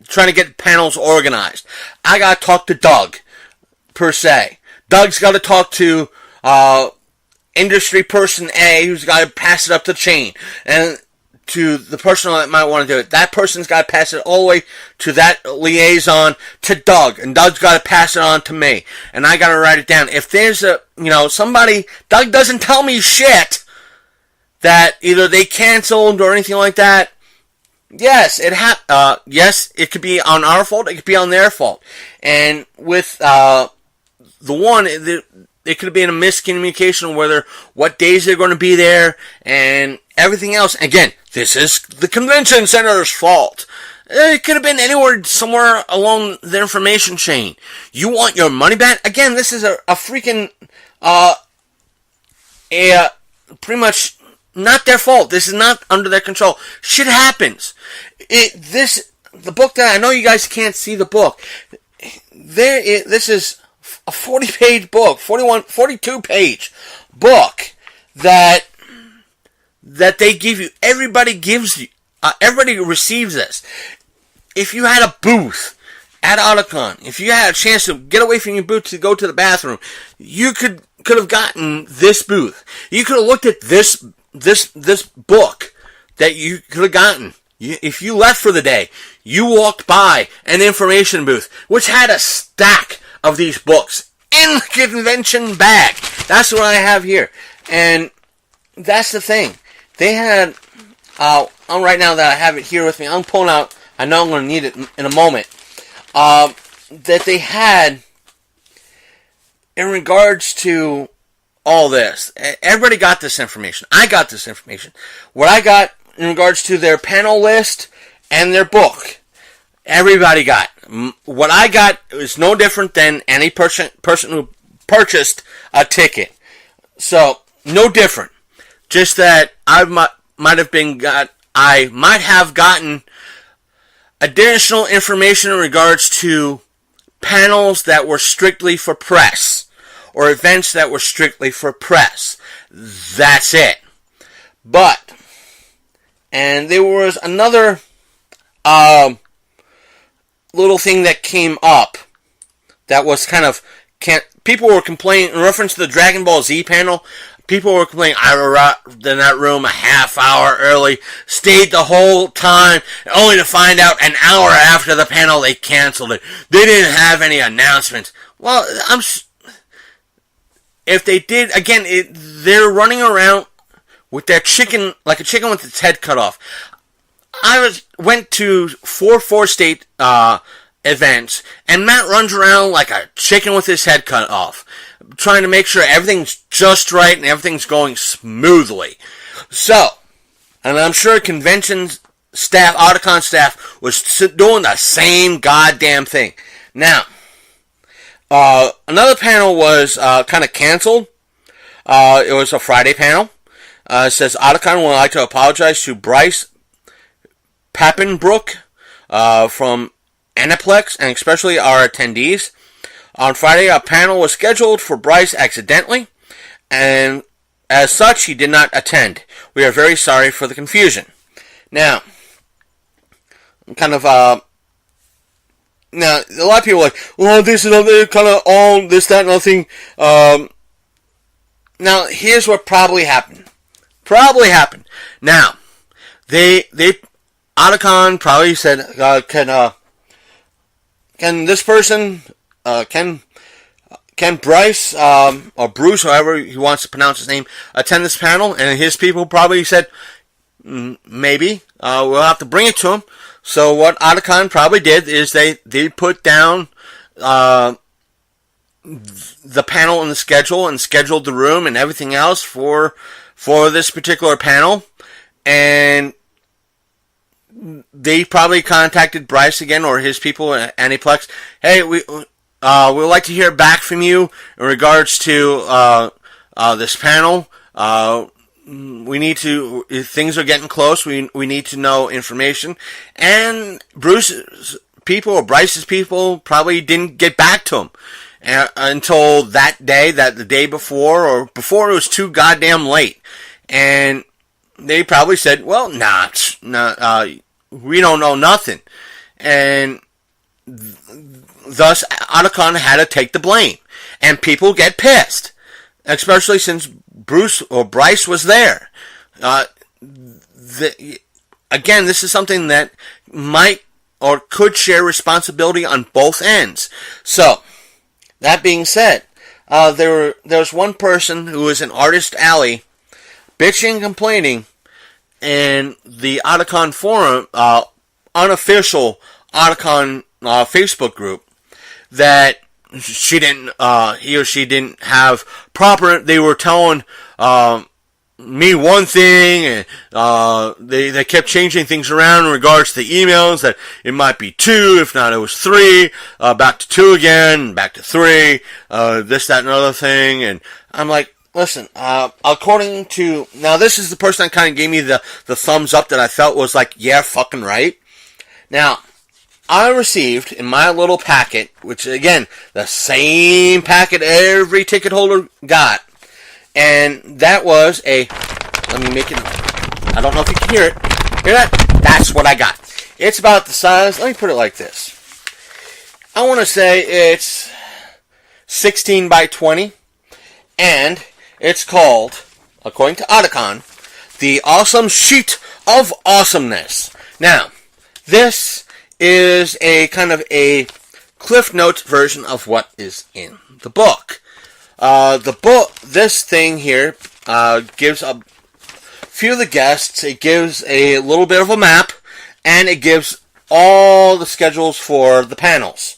trying to get panels organized, I gotta talk to Doug, per se. Doug's gotta talk to industry person A, who's gotta pass it up the chain, and to the person that might want to do it. That person's gotta pass it all the way to that liaison to Doug, and Doug's gotta pass it on to me, and I gotta write it down. If there's somebody, Doug doesn't tell me shit, that either they canceled or anything like that, yes, it could be on our fault, it could be on their fault. And with the one, it could have been a miscommunication whether what days they're going to be there and everything else. Again, this is the convention center's fault. It could have been anywhere, somewhere along the information chain. You want your money back? Again, this is a freaking, pretty much not their fault. This is not under their control. Shit happens. The book that, I know you guys can't see the book. This is a 40-page book, 42-page book that they give you. Everybody receives this. If you had a booth, at Otakon, if you had a chance to get away from your booth to go to the bathroom, you could have gotten this booth. You could have looked at this book that you could have gotten. If you left for the day, you walked by an information booth, which had a stack of these books in the convention bag. That's what I have here. And that's the thing. They had, right now that I have it here with me, I'm pulling out, I know I'm going to need it in a moment, that they had, in regards to all this, everybody got this information. I got this information. What I got in regards to their panel list and their book, everybody got. What I got is no different than any person who purchased a ticket. So, no different. Just that I might have gotten additional information in regards to panels that were strictly for press, or events that were strictly for press. That's it. But, and there was another little thing that came up that was kind of, people were complaining, in reference to the Dragon Ball Z panel, people were complaining, I arrived in that room a half hour early, stayed the whole time, only to find out an hour after the panel they canceled it. They didn't have any announcements. Well, if they did, again, they're running around with their chicken, like a chicken with its head cut off. I went to 4 state events, and Matt runs around like a chicken with his head cut off, trying to make sure everything's just right and everything's going smoothly. So, and I'm sure convention staff, Otakon staff, was doing the same goddamn thing. Now, another panel was kind of canceled. It was a Friday panel. It says, Otakon would like to apologize to Bryce Pappenbrook from Aniplex, and especially our attendees. On Friday, a panel was scheduled for Bryce accidentally, and as such, he did not attend. We are very sorry for the confusion. Now, kind of, now, a lot of people are like, well, this is other kind of all this, that, nothing. Now, here's what probably happened. Now, Otakon probably said, can this person, can Bryce, or Bruce, however he wants to pronounce his name, attend this panel? And his people probably said, maybe, we'll have to bring it to him. So what Otakon probably did is they put down, the panel in the schedule and scheduled the room and everything else for this particular panel. And they probably contacted Bryce again, or his people at Aniplex. Hey, we would like to hear back from you in regards to this panel. We need to, if things are getting close, we need to know information. And Bruce's people, or Bryce's people, probably didn't get back to him until that day, the day before, or before it was too goddamn late. And they probably said, well, we don't know nothing. And thus, Otakon had to take the blame. And people get pissed. Especially since Bruce or Bryce was there. Again, this is something that might or could share responsibility on both ends. So, that being said, there was one person who was in Artist Alley bitching and complaining in the Otakon forum, unofficial Otakon Facebook group, that he or she didn't have proper, they were telling me one thing, and they kept changing things around in regards to the emails, that it might be 2, if not it was 3, back to 2 again, back to 3, this, that, and other thing. And I'm like, listen, according to, now this is the person that kind of gave me the thumbs up that I felt was like, yeah, fucking right. Now, I received in my little packet, which again, the same packet every ticket holder got, and that was let me make it, I don't know if you can hear it. Hear that? That's what I got. It's about the size, let me put it like this. I want to say it's 16 by 20, and it's called, according to Otakon, the Awesome Sheet of Awesomeness. Now, this is a kind of a Cliff Notes version of what is in the book. This thing here gives a few of the guests, it gives a little bit of a map, and it gives all the schedules for the panels,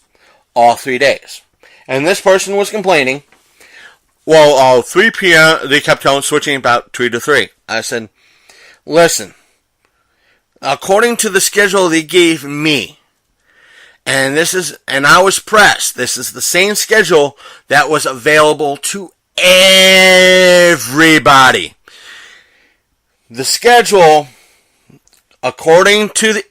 all 3 days. And this person was complaining, 3 p.m., they kept on switching about 2 to 3. I said, listen, according to the schedule they gave me, and I was pressed, this is the same schedule that was available to everybody. The schedule, according to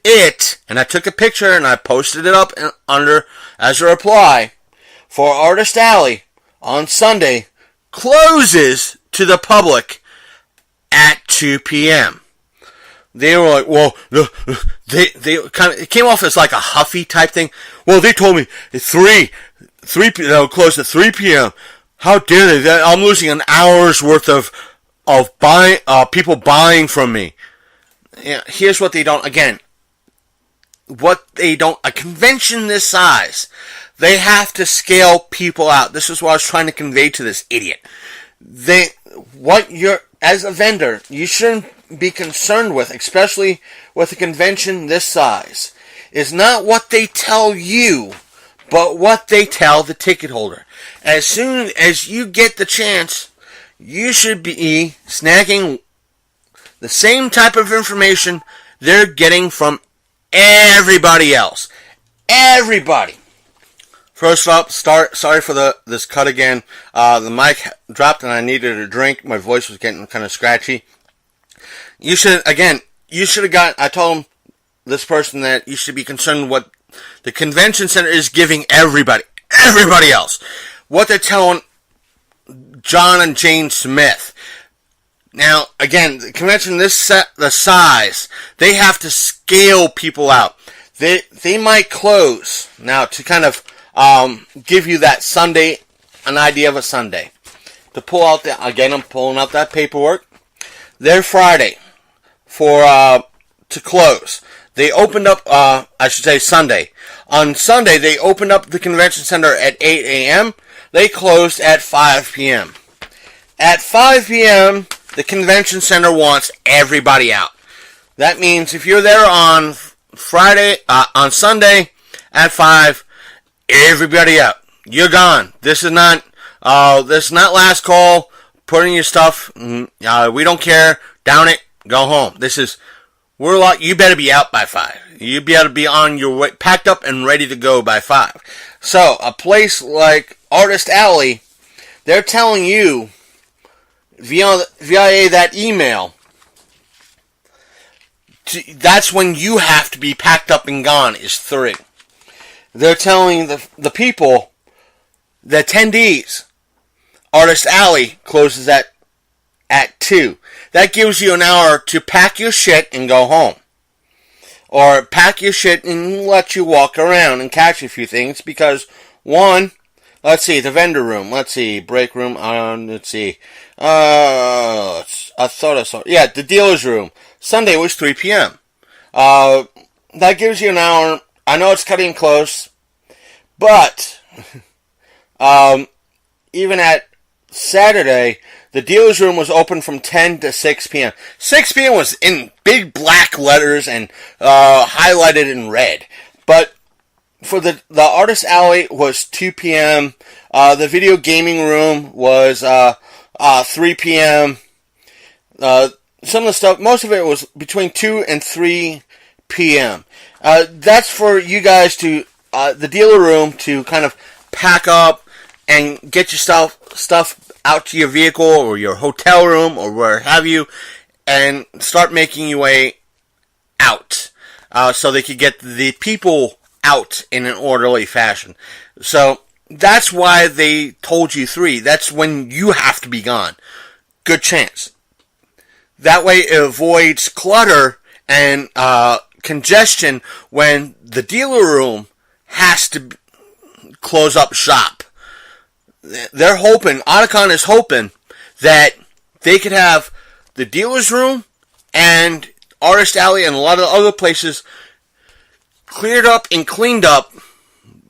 and I took a picture and I posted it up under as a reply, for Artist Alley on Sunday, closes to the public at 2 p.m. They were like, they kind of, it came off as like a huffy type thing. Well, they told me they'll close at 3 p.m. How dare they? I'm losing an hour's worth of buying, people buying from me. Yeah, here's what they don't, a convention this size, they have to scale people out. This is what I was trying to convey to this idiot. As a vendor, you shouldn't be concerned with, especially with a convention this size, is not what they tell you, but what they tell the ticket holder. As soon as you get the chance, you should be snagging the same type of information they're getting from everybody else. Everybody. First up, sorry for this cut again. The mic dropped and I needed a drink. My voice was getting kind of scratchy. I told this person that you should be concerned with what the convention center is giving everybody else. What they're telling John and Jane Smith. Now, again, the convention the size, they have to scale people out. They might close. Now, to kind of give you that Sunday, an idea of a Sunday. To pull out I'm pulling out that paperwork. Their Friday to close. They opened up, Sunday. On Sunday, they opened up the convention center at 8 a.m. They closed at 5 p.m. At 5 p.m., the convention center wants everybody out. That means if you're there on Sunday at 5, everybody out. You're gone. This is not last call. Put in your stuff. We don't care. Down it. Go home. You better be out by 5. You better be on your way, packed up and ready to go by 5. So, a place like Artist Alley, they're telling you via that email, that's when you have to be packed up and gone, is 3. They're telling the people, the attendees, Artist Alley closes at 2. That gives you an hour to pack your shit and go home. Or pack your shit and let you walk around and catch a few things. Because, one, let's see, the vendor room. Let's see, break room. Let's see. I thought I saw. Yeah, the dealer's room. Sunday was 3 p.m. That gives you an hour. I know it's cutting close. But, even at Saturday, the dealer's room was open from 10 to 6 p.m. 6 p.m. was in big black letters and highlighted in red. But for the Artist Alley was 2 p.m. The video gaming room was 3 p.m. Some of the stuff, most of it was between 2 and 3 p.m. That's for you guys to, the dealer room to kind of pack up and get your stuff out to your vehicle or your hotel room or where have you, and start making your way out, so they could get the people out in an orderly fashion. So that's why they told you 3. That's when you have to be gone. Good chance. That way it avoids clutter and congestion when the dealer room has to close up shop. They're hoping, Otakon is hoping that they could have the dealer's room and Artist Alley and a lot of other places cleared up and cleaned up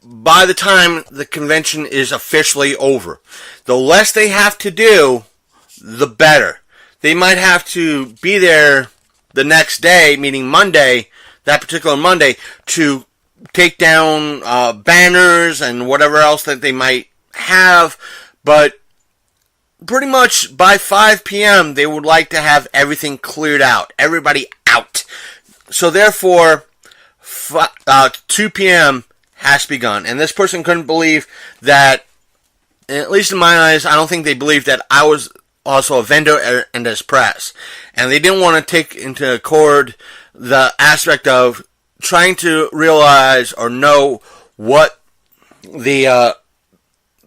by the time the convention is officially over. The less they have to do, the better. They might have to be there the next day, meaning Monday, that particular Monday, to take down banners and whatever else that they might have, but pretty much by 5 p.m. they would like to have everything cleared out, everybody out. So therefore, 2 p.m. has begun, and this person couldn't believe that, at least in my eyes, I don't think they believed that I was also a vendor and as press. And they didn't want to take into accord the aspect of trying to realize or know what the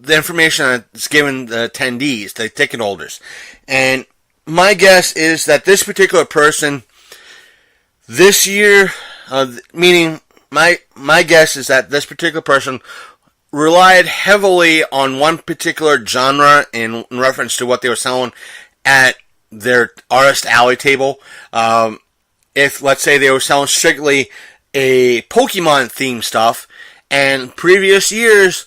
information that's given the attendees, the ticket holders. And my guess is that this particular person, this year, meaning my guess is that this particular person relied heavily on one particular genre in reference to what they were selling at their Artist Alley table. If, let's say, they were selling strictly a Pokemon themed stuff, and previous years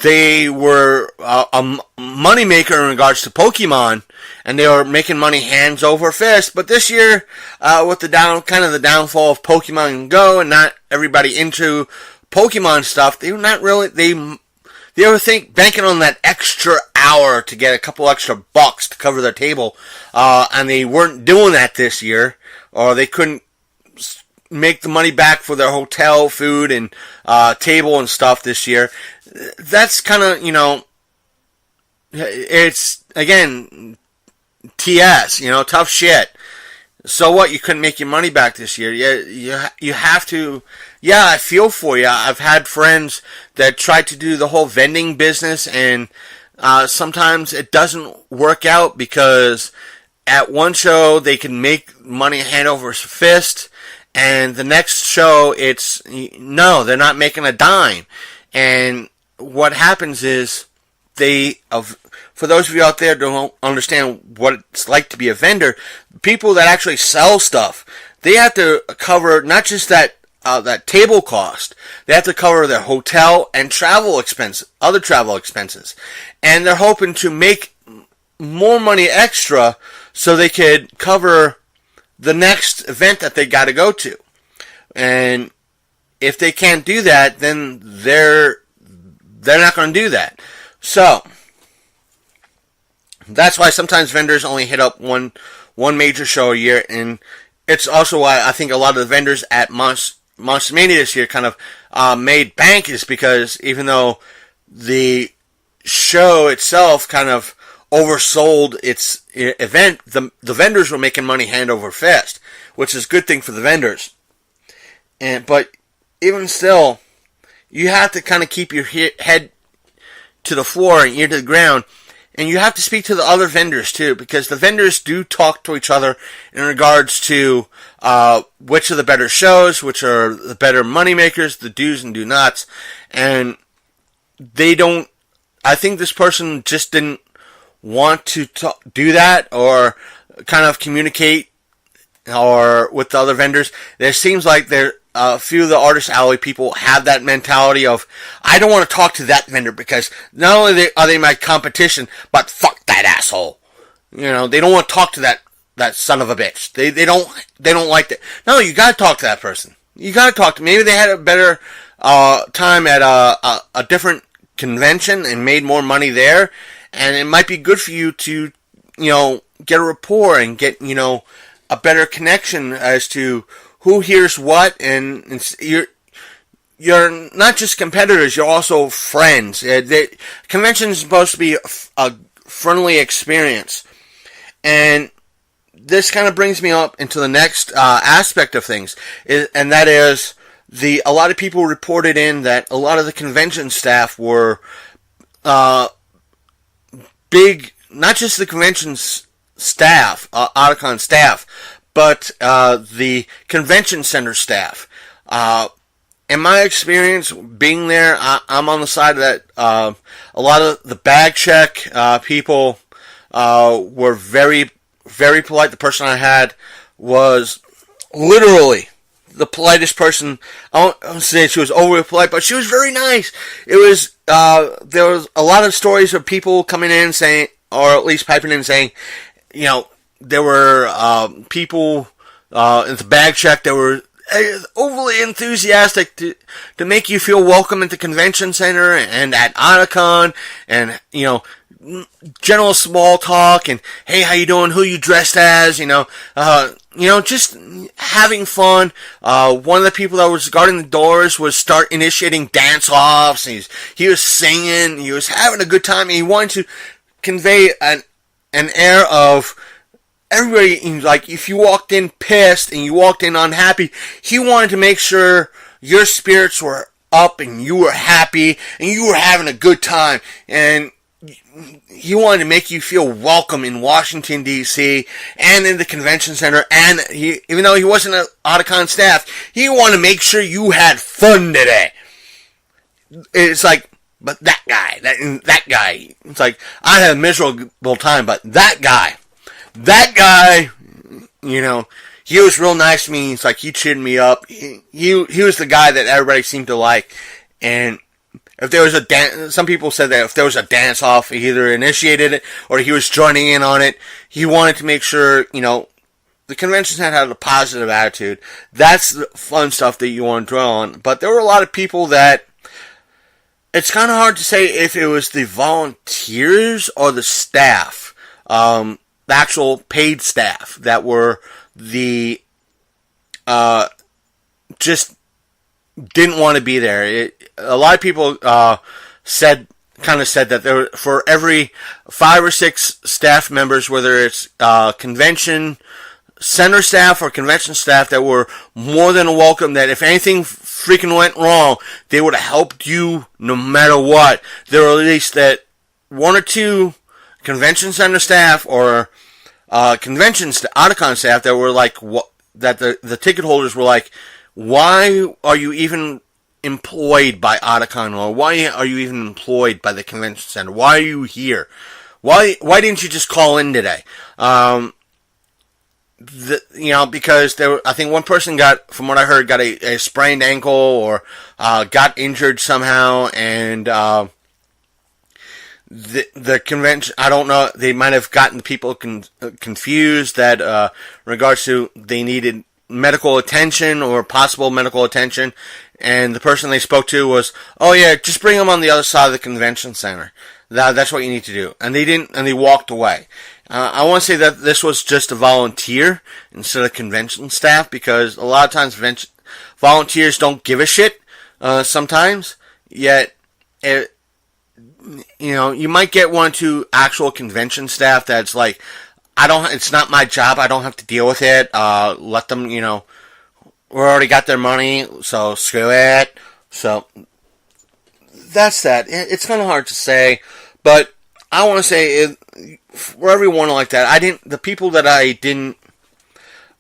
they were a moneymaker in regards to Pokemon, and they were making money hands over fist. But this year, with the downfall of Pokemon Go and not everybody into Pokemon stuff, they were not really, they were banking on that extra hour to get a couple extra bucks to cover their table, and they weren't doing that this year, or they couldn't make the money back for their hotel, food, and table and stuff this year. That's kind of, it's, again, TS, tough shit. So what? You couldn't make your money back this year. You have to. Yeah, I feel for you. I've had friends that tried to do the whole vending business, and sometimes it doesn't work out because at one show they can make money hand over fist, and the next show no, they're not making a dime. And what happens is for those of you out there who don't understand what it's like to be a vendor, people that actually sell stuff, they have to cover not just that table cost. They have to cover their hotel and other travel expenses. And they're hoping to make more money extra so they could cover the next event that they got to go to. And if they can't do that, then they're not going to do that. So that's why sometimes vendors only hit up one major show a year, and it's also why I think a lot of the vendors at Monster Mania this year kind of made bank, is because even though the show itself kind of oversold its event, the vendors were making money hand over fist, which is a good thing for the vendors. But even still, you have to kind of keep your head to the floor and ear to the ground, and you have to speak to the other vendors too, because the vendors do talk to each other in regards to which are the better shows, which are the better money makers, the do's and do nots, and they don't. I think this person just didn't want to do that or kind of communicate or with the other vendors. There seems like a few of the Artist Alley people have that mentality of, I don't want to talk to that vendor because not only are they my competition, but fuck that asshole. They don't want to talk to that son of a bitch. They don't like that. No, you gotta talk to that person. You gotta talk to. Maybe they had a better time at a different convention and made more money there, and it might be good for you to get a rapport and get a better connection as to who hears what, and you're not just competitors, you're also friends. The convention is supposed to be a friendly experience. And this kind of brings me up into the next aspect of things, and that is a lot of people reported in that a lot of the convention staff were big, not just the convention staff, Otakon staff, but the convention center staff. And in my experience being there, I'm on the side that a lot of the bag check people were very, very polite. The person I had was literally the politest person. I don't say she was overly polite, but she was very nice. It was there was a lot of stories of people coming in saying, or at least piping in saying, there were people in the bag check that were overly enthusiastic to make you feel welcome at the convention center and at Otakon, and general small talk and hey, how you doing? Who you dressed as? Just having fun. One of the people that was guarding the doors was start initiating dance offs. He was singing. He was having a good time. And he wanted to convey an air of everybody. Like if you walked in pissed and you walked in unhappy, he wanted to make sure your spirits were up and you were happy and you were having a good time, and he wanted to make you feel welcome in Washington, D.C. and in the convention center. And even though he wasn't an Otakon staff, he wanted to make sure you had fun today. It's like, but that guy, it's like, I had a miserable time, but that guy, he was real nice to me. It's like, he cheered me up. He was the guy that everybody seemed to like. And if there was a dance, some people said that if there was a dance off, he either initiated it or he was joining in on it. He wanted to make sure, the convention center had a positive attitude. That's the fun stuff that you want to dwell on. But there were a lot of people that, it's kind of hard to say if it was the volunteers or the staff, the actual paid staff that were just didn't want to be there. A lot of people said that there were, for every 5 or 6 staff members, whether it's convention center staff or convention staff, that were more than welcome, that if anything freaking went wrong, they would have helped you no matter what. There were at least that 1 or 2 convention center staff or Otakon staff that were like, that the ticket holders were like, why are you even employed by Otakon, or why are you even employed by the convention center? Why are you here? Why didn't you just call in today? Because I think one person from what I heard, got a sprained ankle or got injured somehow, and the convention, I don't know, they might have gotten people confused that in regards to they needed medical attention or possible medical attention, and the person they spoke to was, oh yeah, just bring them on the other side of the convention center. That's what you need to do. And they didn't, and they walked away. I want to say that this was just a volunteer instead of convention staff, because a lot of times volunteers don't give a shit sometimes, yet you might get 1 or 2 actual convention staff that's like, it's not my job, I don't have to deal with it, let them, we already got their money, so screw it. So, that's that. It's kind of hard to say, but I want to say, for everyone like that, the people that I didn't,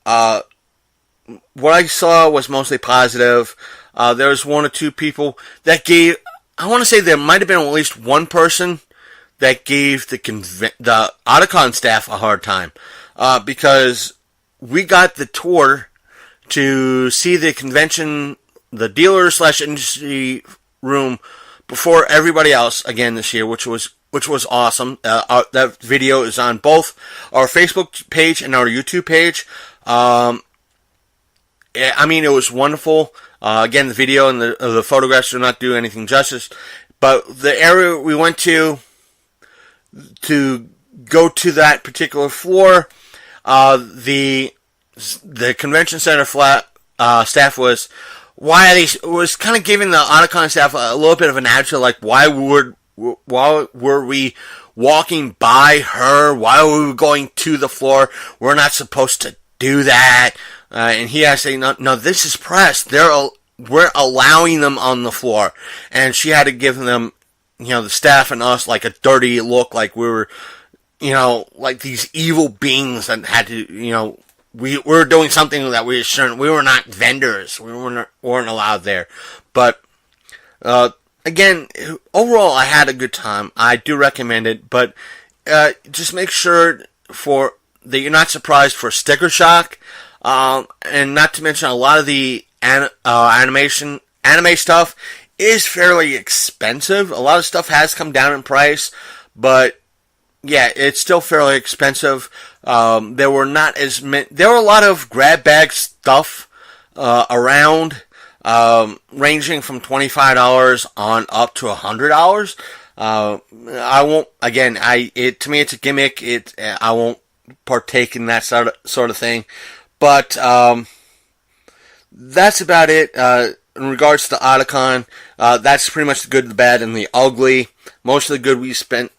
what I saw was mostly positive. There was 1 or 2 people that gave, I want to say there might have been at least 1 person that gave the Otakon staff a hard time, because we got the tour to see the convention, the dealer/industry room before everybody else again this year, which was awesome. That video is on both our Facebook page and our YouTube page. It was wonderful. Again, the video and the photographs do not do anything justice, but the area we went to go to that particular floor, the convention center staff was kind of giving the Otakon staff a little bit of an attitude, like, why were we walking by her? Why were we going to the floor? We're not supposed to do that. And he had to say, no, this is press. We're allowing them on the floor. And she had to give them, the staff and us, like a dirty look, like we were, like these evil beings that had to, we were doing something that we shouldn't. We were not vendors. We weren't allowed there. But again, overall, I had a good time. I do recommend it, but just make sure that you're not surprised for sticker shock, and not to mention a lot of the anime stuff is fairly expensive. A lot of stuff has come down in price, but yeah, it's still fairly expensive. There were not as many. There were a lot of grab bag stuff around, ranging from $25 on up to $100. I won't. Again, to me, it's a gimmick. I won't partake in that sort of thing. But that's about it. In regards to Otakon, that's pretty much the good, the bad, and the ugly. Most of the good we spent,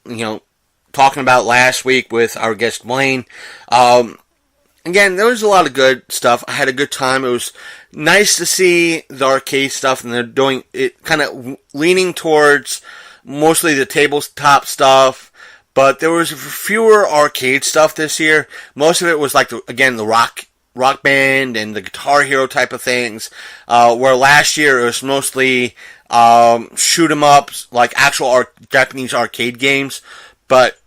talking about last week with our guest Blaine. Again, there was a lot of good stuff. I had a good time. It was nice to see the arcade stuff, and they're doing it kind of leaning towards mostly the tabletop stuff. But there was fewer arcade stuff this year. Most of it was like the rock band and the Guitar Hero type of things. Where last year it was mostly shoot 'em ups, like actual Japanese arcade games. But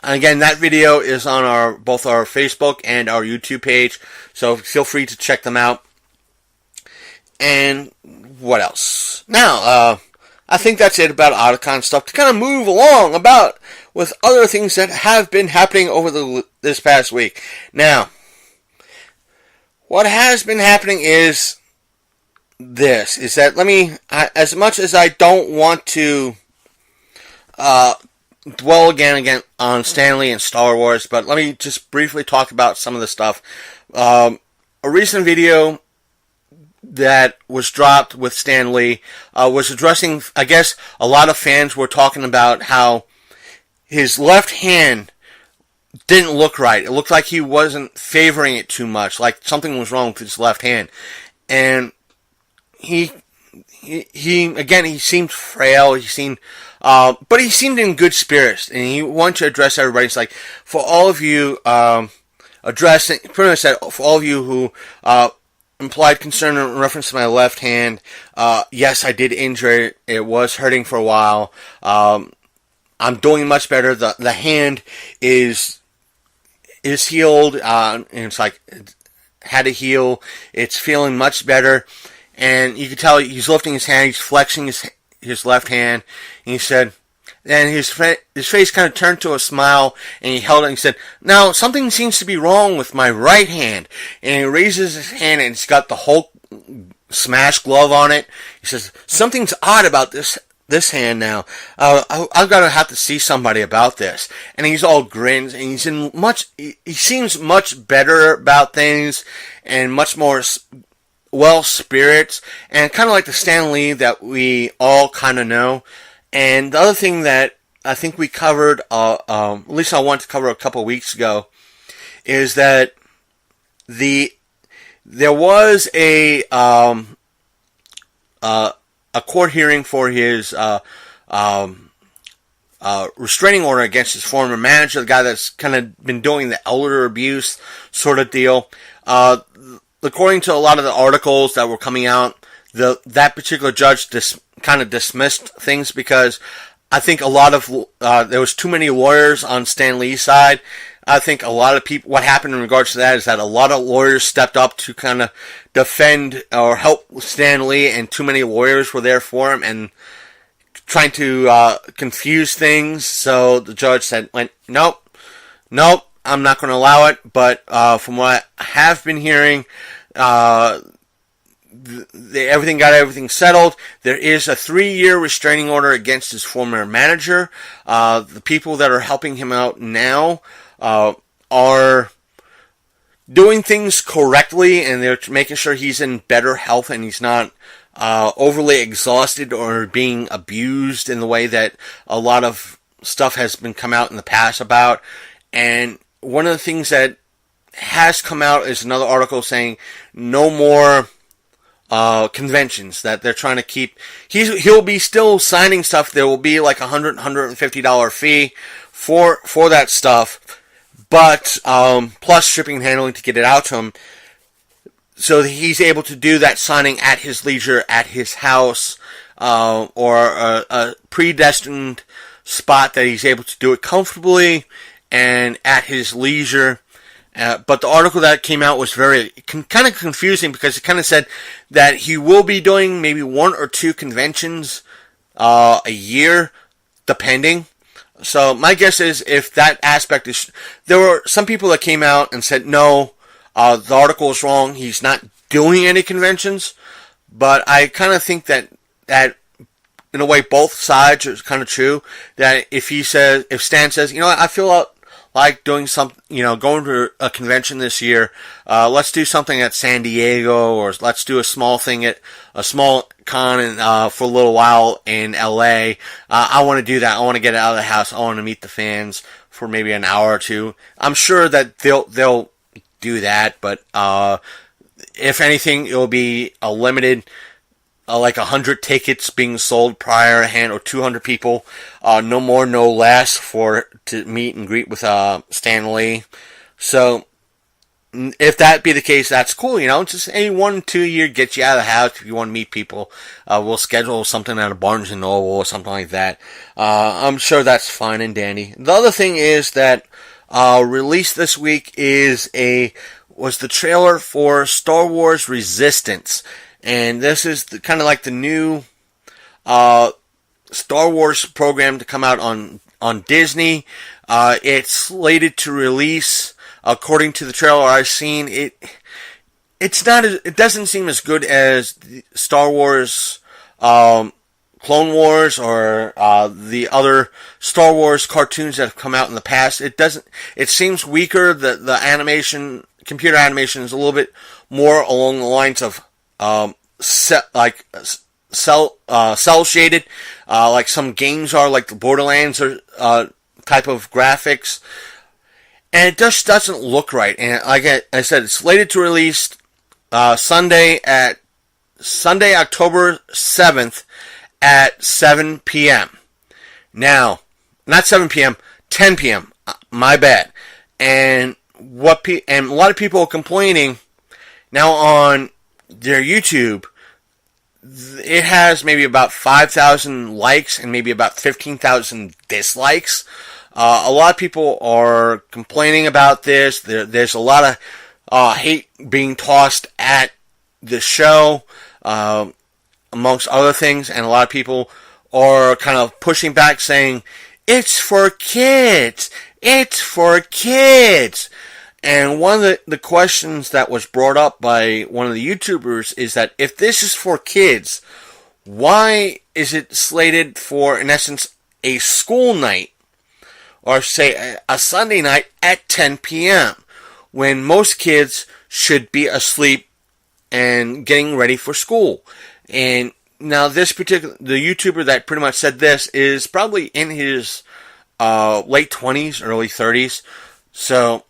again, that video is on both our Facebook and our YouTube page, so feel free to check them out. And what else? Now, I think that's it about Otakon stuff. To kind of move along with other things that have been happening over this past week. Now, what has been happening is this: is that as much as I don't want to dwell again on Stan Lee and Star Wars, but let me just briefly talk about some of the stuff. A recent video that was dropped with Stan Lee was addressing, I guess, a lot of fans were talking about how his left hand didn't look right. It looked like he wasn't favoring it too much, like something was wrong with his left hand. And he seemed frail. But he seemed in good spirits, and he wanted to address everybody. It's like, for all of you, pretty much said, for all of you who implied concern in reference to my left hand, yes, I did injure it. It was hurting for a while. I'm doing much better. The hand is healed, and it's like, it had to heal. It's feeling much better, and you can tell he's lifting his hand, he's flexing his left hand, and he said, and his face kind of turned to a smile, and he held it and he said, now, something seems to be wrong with my right hand. And he raises his hand, and it's got the Hulk smash glove on it. He says, something's odd about this hand now. I've got to have to see somebody about this. And he's all grins, and he seems much better about things, and much more spirits, and kind of like the Stan Lee that we all kind of know. And the other thing that I think we covered, at least I wanted to cover a couple weeks ago, is that there was a court hearing for his restraining order against his former manager, the guy that's kind of been doing the elder abuse sort of deal. According to a lot of the articles that were coming out, that particular judge kind of dismissed things because I think a lot of there was too many lawyers on Stan Lee's side. I think a lot of people, what happened in regards to that is that a lot of lawyers stepped up to kind of defend or help Stan Lee, and too many lawyers were there for him and trying to confuse things. So the judge went, nope, I'm not going to allow it. But from what I have been hearing, everything settled. There is a 3-year restraining order against his former manager. The people that are helping him out now are doing things correctly, and they're making sure he's in better health and he's not overly exhausted or being abused in the way that a lot of stuff has been come out in the past about. And one of the things that has come out is another article saying no more conventions, that they're trying to keep. He'll be still signing stuff. There will be like $150 fee for that stuff, but plus shipping and handling to get it out to him. So he's able to do that signing at his leisure, at his house, or a predestined spot that he's able to do it comfortably and at his leisure. But the article that came out was very kind of confusing because it kind of said that he will be doing maybe 1 or 2 conventions a year, depending. So my guess is if that aspect is... There were some people that came out and said, no, the article is wrong. He's not doing any conventions. But I kind of think that in a way both sides are kind of true. That if Stan says, I feel like doing going to a convention this year. Let's do something at San Diego, or let's do a small thing at a small con for a little while in LA. I want to do that. I want to get out of the house. I want to meet the fans for maybe an hour or two. I'm sure that they'll do that, but if anything, it'll be a limited. Like 100 tickets being sold prior hand, or 200 people, no more, no less, to meet and greet with Stan Lee. So, if that be the case, that's cool. Just any 1-2 year gets you out of the house. If you want to meet people, we'll schedule something at a Barnes and Noble or something like that. I'm sure that's fine and dandy. The other thing is that released this week was the trailer for Star Wars Resistance. And this is kind of like the new Star Wars program to come out on Disney. It's slated to release, according to the trailer I've seen. It doesn't seem as good as Star Wars Clone Wars or the other Star Wars cartoons that have come out in the past. It seems weaker. The computer animation is a little bit more along the lines of cell shaded, like some games are, like the Borderlands or type of graphics, and it just doesn't look right. And like I said, it's slated to release Sunday, October 7th at 7 p.m. Now, not 7 p.m., 10 p.m. My bad. And a lot of people are complaining now on their YouTube. It has maybe about 5,000 likes and maybe about 15,000 dislikes. A lot of people are complaining about this. There's a lot of hate being tossed at the show, amongst other things, and a lot of people are kind of pushing back, saying, it's for kids! It's for kids! And one of the questions that was brought up by one of the YouTubers is that if this is for kids, why is it slated for, in essence, a school night, or say a Sunday night at 10 p.m., when most kids should be asleep and getting ready for school? And now the YouTuber that pretty much said this is probably in his late 20s, early 30s. So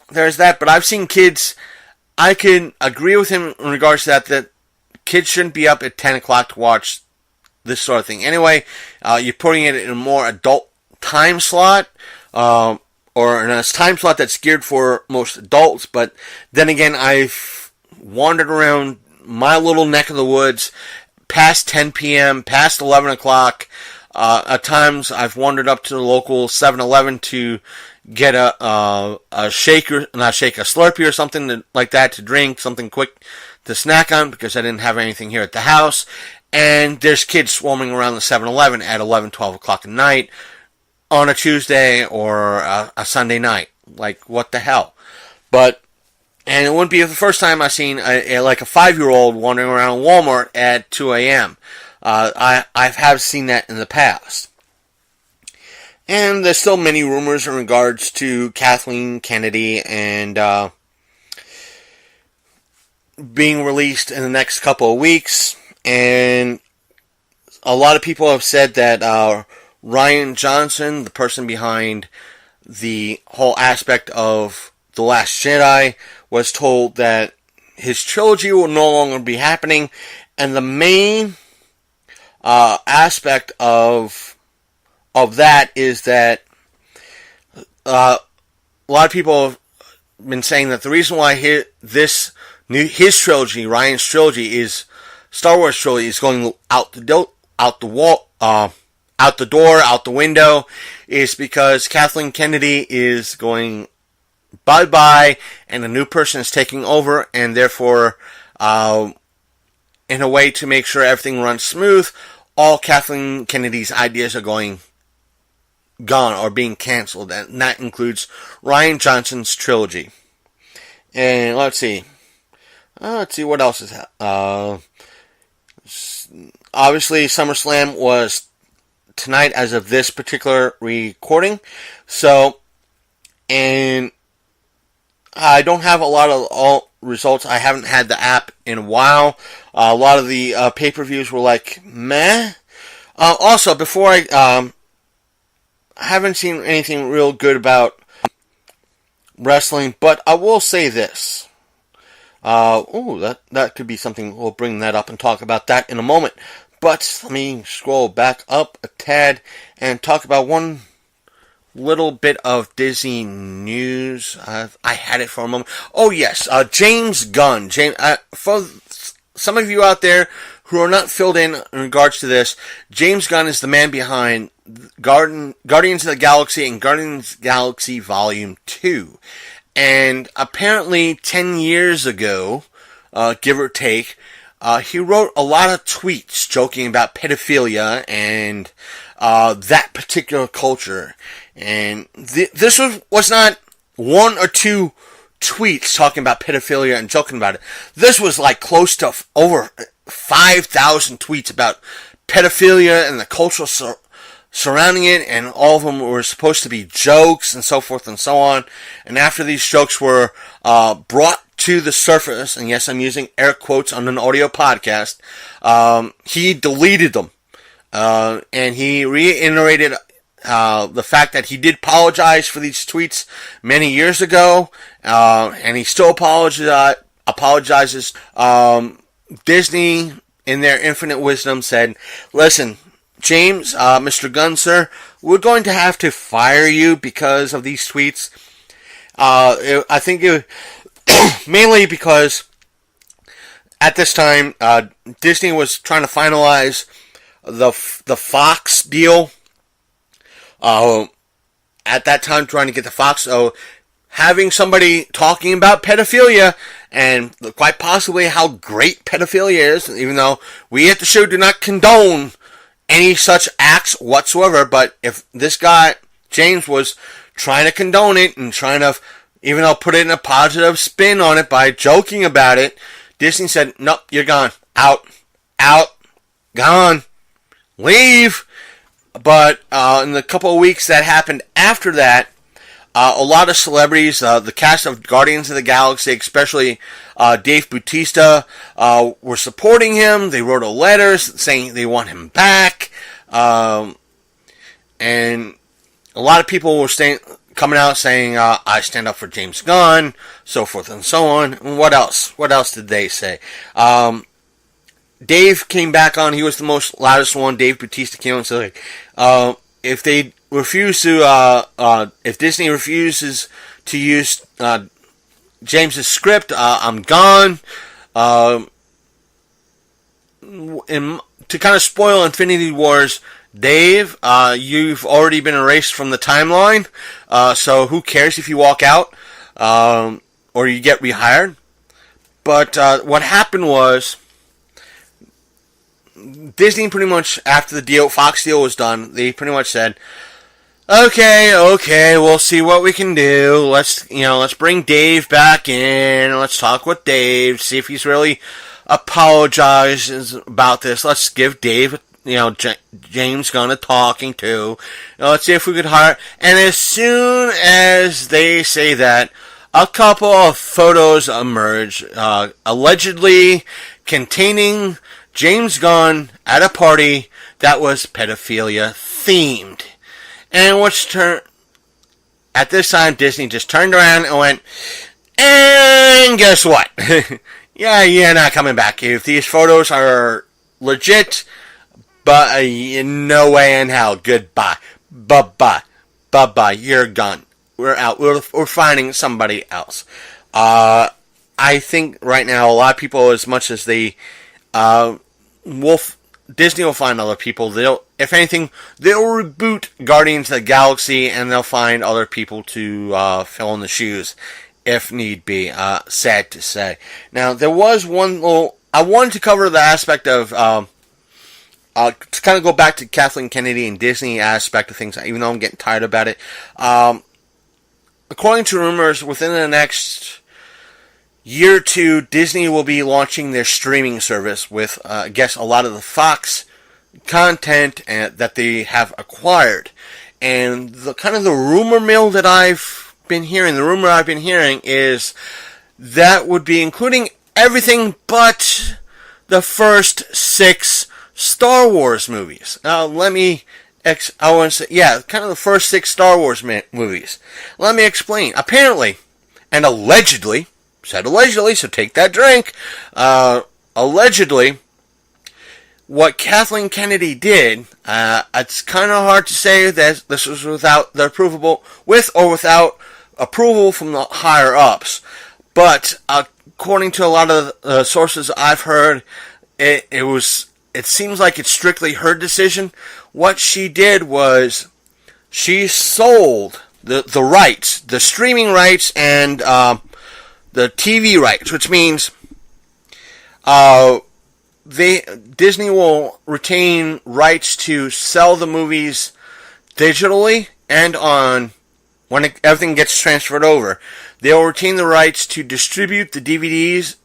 there's that. But I've seen kids, I can agree with him in regards to that kids shouldn't be up at 10 o'clock to watch this sort of thing. Anyway, you're putting it in a more adult time slot, or in a time slot that's geared for most adults. But then again, I've wandered around my little neck of the woods past 10 p.m., past 11 o'clock. At times, I've wandered up to the local 7-Eleven to get a Slurpee or something like that to drink, something quick to snack on, because I didn't have anything here at the house. And there's kids swarming around the 7-Eleven at 11, 12 o'clock at night on a Tuesday or a Sunday night. Like, what the hell? And it wouldn't be the first time I've seen a 5-year-old wandering around Walmart at 2 a.m. I have seen that in the past. And there's still many rumors in regards to Kathleen Kennedy and being released in the next couple of weeks. And a lot of people have said that Rian Johnson, the person behind the whole aspect of The Last Jedi, was told that his trilogy will no longer be happening. And the main aspect of that is that a lot of people have been saying that the reason why his trilogy, Ryan's trilogy, is Star Wars trilogy, is going out the door, out the window, is because Kathleen Kennedy is going bye-bye, and a new person is taking over, and therefore, in a way to make sure everything runs smooth, all Kathleen Kennedy's ideas are gone or being canceled, and that includes Rian Johnson's trilogy. And let's see what else is obviously SummerSlam was tonight as of this particular recording, so, and I don't have a lot of all results. I haven't had the app in a while. A lot of the pay-per-views were like meh. Also, before I haven't seen anything real good about wrestling, but I will say this. That could be something. We'll bring that up and talk about that in a moment. But let me scroll back up a tad and talk about one little bit of Disney news. I had it for a moment. Oh yes, James Gunn. For some of you out there who are not filled in regards to this, James Gunn is the man behind Guardians of the Galaxy and Guardians of the Galaxy Volume 2. And apparently 10 years ago, give or take, he wrote a lot of tweets joking about pedophilia and that particular culture. And this was not one or two tweets talking about pedophilia and joking about it. This was like close to over 5,000 tweets about pedophilia and the culture surrounding it, and all of them were supposed to be jokes and so forth and so on. And after these jokes were brought to the surface, and yes, I'm using air quotes on an audio podcast, he deleted them. And he reiterated the fact that he did apologize for these tweets many years ago, and he still apologizes. Disney, in their infinite wisdom, said, listen, James, Mr. Gunn, sir, we're going to have to fire you because of these tweets. I think mainly because at this time, Disney was trying to finalize the Fox deal. At that time, trying to get the Fox. So, having somebody talking about pedophilia and quite possibly how great pedophilia is, even though we at the show do not condone any such acts whatsoever, but if this guy, James, was trying to condone it and trying to, even though put it in a positive spin on it by joking about it, Disney said, nope, you're gone. Out, gone, leave. But in the couple of weeks that happened after that, a lot of celebrities, the cast of Guardians of the Galaxy, especially Dave Bautista, were supporting him. They wrote a letter saying they want him back. And a lot of people were coming out saying, I stand up for James Gunn, so forth and so on. And what else? What else did they say? Dave came back on. He was the most loudest one. Dave Bautista came on and said, if they refuse to, if Disney refuses to use James's script, I'm gone. To kind of spoil Infinity Wars, Dave, you've already been erased from the timeline. So who cares if you walk out or you get rehired? But what happened was, Disney pretty much, after the Fox deal was done, they pretty much said, okay, we'll see what we can do. Let's bring Dave back in. Let's talk with Dave, see if he's really apologizes about this. Let's give Dave, James Gunn a talking to. Let's see if we could hire. And as soon as they say that, a couple of photos emerge, allegedly containing James Gunn at a party that was pedophilia themed. And at this time, Disney just turned around and went, and guess what? Yeah, you're not coming back. If these photos are legit, but no way in hell. Goodbye. Bye-bye. Bye-bye. You're gone. we're out. We're finding somebody else. I think right now a lot of people, as much as they Disney will find other people. If anything, they'll reboot Guardians of the Galaxy, and they'll find other people to fill in the shoes if need be. Sad to say. Now, there was one little. I wanted to cover the aspect of to kind of go back to Kathleen Kennedy and Disney aspect of things, even though I'm getting tired about it. According to rumors, within the next year or two, Disney will be launching their streaming service with, I guess, a lot of the Fox content that they have acquired. And the kind of the rumor mill that I've been hearing, the rumor I've been hearing is that would be including everything but the first 6 Star Wars movies. I want to say, kind of the first 6 Star Wars movies. Let me explain. Apparently, and allegedly, said allegedly, so take that drink. Allegedly, what Kathleen Kennedy did, it's kind of hard to say that this was without without approval from the higher ups. But according to a lot of sources I've heard, it seems like it's strictly her decision. What she did was she sold the rights, the streaming rights, and the TV rights, which means Disney will retain rights to sell the movies digitally and when everything gets transferred over. They'll retain the rights to distribute the DVDs,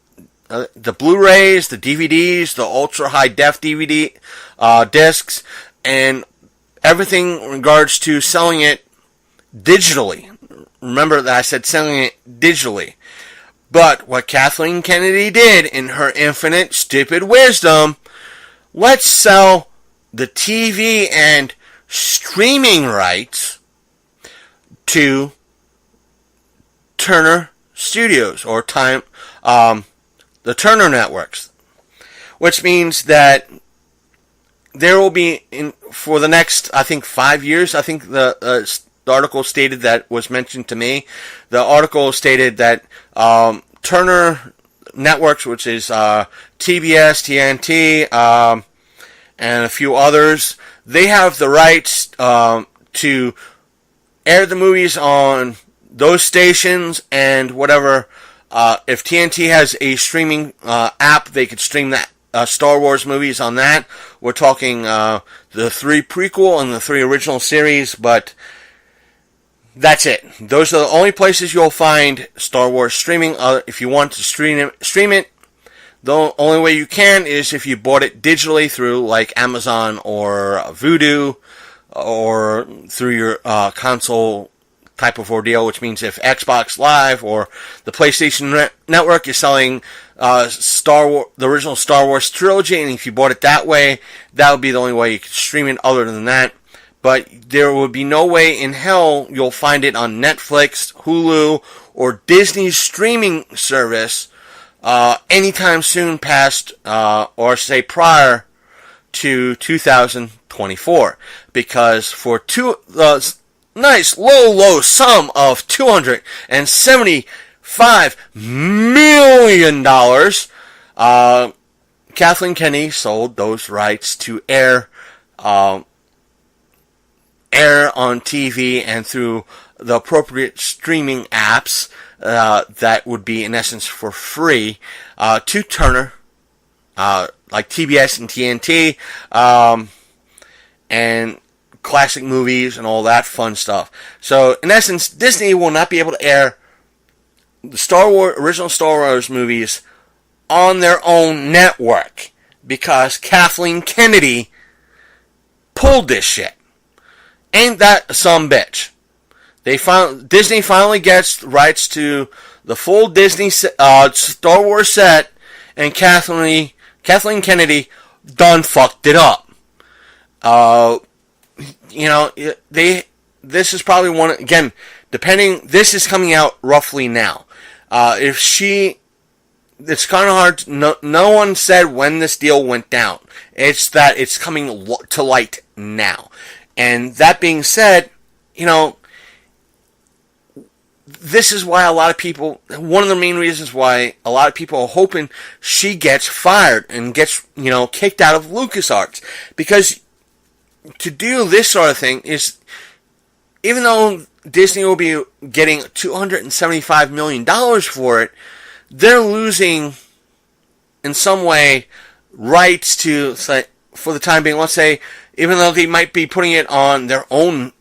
the Blu-rays, the DVDs, the ultra high def DVD discs, and everything in regards to selling it digitally. Remember that I said selling it digitally. But what Kathleen Kennedy did, in her infinite stupid wisdom, let's sell the TV and streaming rights to Turner Studios, or the Turner Networks. Which means that there will be, for the next, I think, 5 years, I think the article stated that was mentioned to me. The article stated that Turner Networks, which is TBS, TNT, and a few others, they have the rights to air the movies on those stations, and whatever. If TNT has a streaming app, they could stream that Star Wars movies on that. We're talking the 3 prequel and the 3 original series, but that's it. Those are the only places you'll find Star Wars streaming. If you want to stream it, the only way you can is if you bought it digitally through like Amazon or Vudu, or through your console type of ordeal, which means if Xbox Live or the PlayStation Network is selling the original Star Wars trilogy, and if you bought it that way, that would be the only way you could stream it. Other than that, but there would be no way in hell you'll find it on Netflix, Hulu, or Disney's streaming service anytime soon past, or say prior to 2024. Because for the nice low sum of $275 million, Kathleen Kennedy sold those rights to air on TV and through the appropriate streaming apps that would be, in essence, for free to Turner, like TBS and TNT, and classic movies and all that fun stuff. So, in essence, Disney will not be able to air the original Star Wars movies on their own network because Kathleen Kennedy pulled this shit. Ain't that some bitch? Disney finally gets rights to the full Disney Star Wars set, and Kathleen Kennedy done fucked it up. This is probably one, again, this is coming out roughly now. It's kind of hard, no one said when this deal went down. It's that it's coming to light now. And that being said, this is why one of the main reasons why a lot of people are hoping she gets fired and gets, kicked out of LucasArts. Because to do this sort of thing is, even though Disney will be getting $275 million for it, they're losing, in some way, rights to, for the time being, let's say, even though they might be putting it on their own,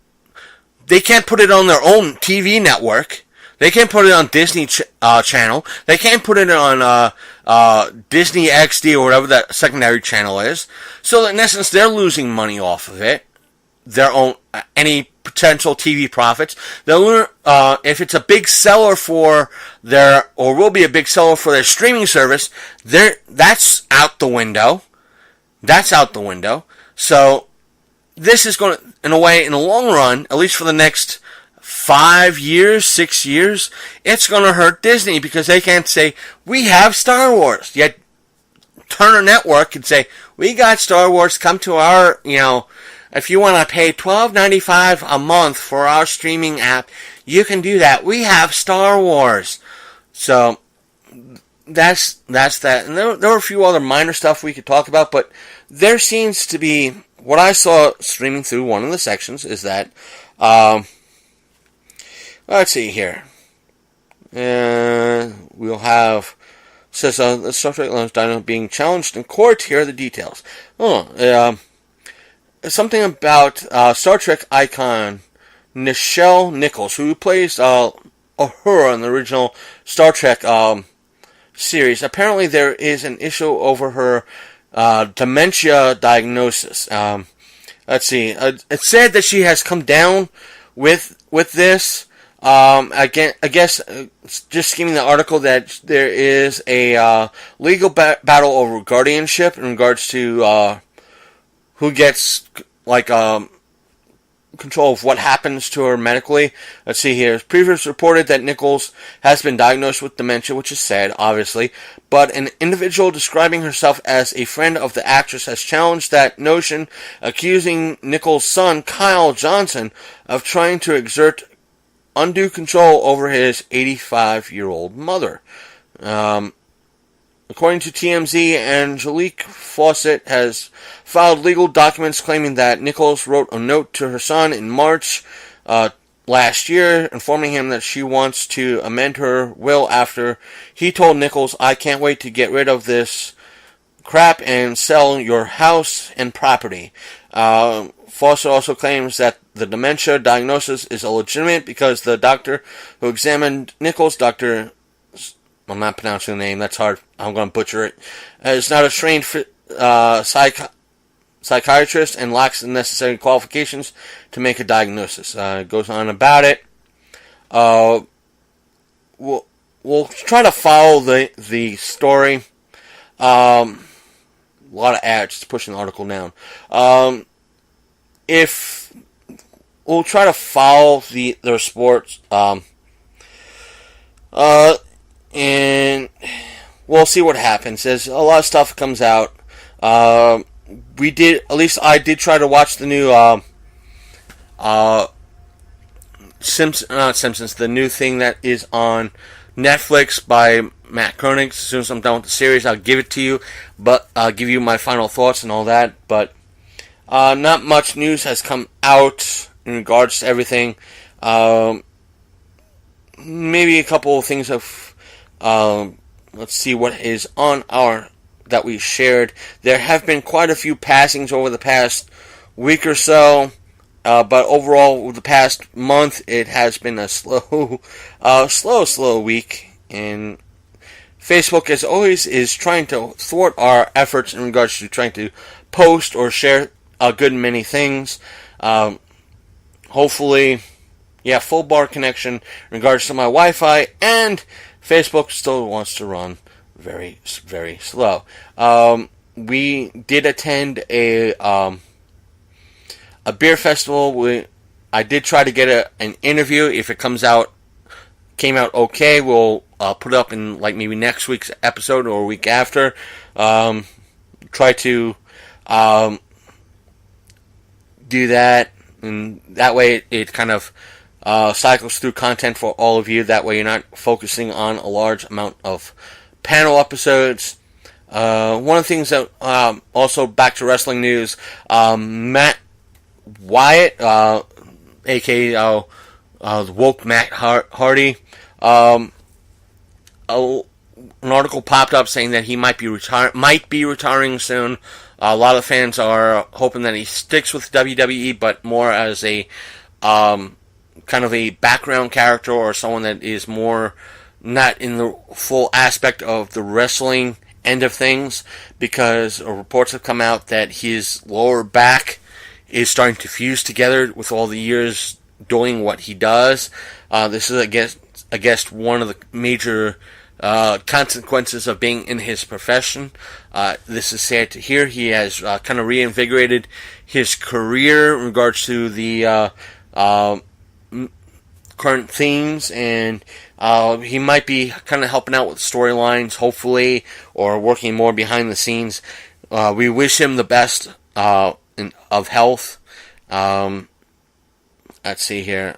they can't put it on their own TV network. They can't put it on Disney Channel. They can't put it on Disney XD or whatever that secondary channel is. So in essence, they're losing money off of it. Their own any potential TV profits. They'll if it's a big seller for their, or will be a big seller for their streaming service, that's out the window. That's out the window. So this is going to, in a way, in the long run, at least for the next 5 years, 6 years, it's going to hurt Disney because they can't say, we have Star Wars. Yet Turner Network can say, we got Star Wars, come to our, if you want to pay $12.95 a month for our streaming app, you can do that. We have Star Wars. So that's that. And there were a few other minor stuff we could talk about, but there seems to be, what I saw streaming through one of the sections is that, let's see here. We'll have, says, the Star Trek Lounge Dino being challenged in court. Here are the details. Something about Star Trek icon Nichelle Nichols, who plays Uhura in the original Star Trek series. Apparently there is an issue over her dementia diagnosis. Let's see. It said that she has come down with this. Again, I guess just skimming the article, that there is a legal battle over guardianship in regards to who gets control of what happens to her medically. Let's see here. It's previously reported that Nichols has been diagnosed with dementia, which is sad, obviously, but an individual describing herself as a friend of the actress has challenged that notion, accusing Nichols' son, Kyle Johnson, of trying to exert undue control over his 85-year-old mother. According to TMZ, Angelique Fawcett has filed legal documents claiming that Nichols wrote a note to her son in March last year, informing him that she wants to amend her will after he told Nichols, "I can't wait to get rid of this crap and sell your house and property." Fawcett also claims that the dementia diagnosis is illegitimate because the doctor who examined Nichols, Dr. I'm not pronouncing the name, that's hard, I'm going to butcher it, is not a trained psychiatrist and lacks the necessary qualifications to make a diagnosis. It goes on about it. We'll try to follow the story. A lot of ads, just pushing the article down. If we'll try to follow their sports, and we'll see what happens. As a lot of stuff comes out, at least I did try to watch the new Simpsons, the new thing that is on Netflix by Matt Koenig. As soon as I'm done with the series, I'll give it to you, but I'll give you my final thoughts and all that. But not much news has come out in regards to everything. Maybe a couple of things of let's see what is on that we shared. There have been quite a few passings over the past week or so, but overall, over the past month, it has been a slow week. And Facebook, as always, is trying to thwart our efforts in regards to trying to post or share a good many things. Hopefully, full bar connection in regards to my Wi-Fi, and Facebook still wants to run very, very slow. We did attend a beer festival. I did try to get an interview. If it came out okay, we'll put it up in maybe next week's episode or a week after. Try to do that, and that way it kind of cycles through content for all of you. That way you're not focusing on a large amount of panel episodes. One of the things that, also back to wrestling news, Matt Wyatt, aka the woke Matt Hardy, an article popped up saying that he might be retiring soon. A lot of fans are hoping that he sticks with WWE, but more as a kind of a background character or someone that is more not in the full aspect of the wrestling end of things, because reports have come out that his lower back is starting to fuse together with all the years doing what he does. This is, I guess, one of the major consequences of being in his profession. This is sad to hear. He has kind of reinvigorated his career in regards to the current themes, and he might be kind of helping out with storylines, hopefully, or working more behind the scenes. We wish him the best of health. Let's see here.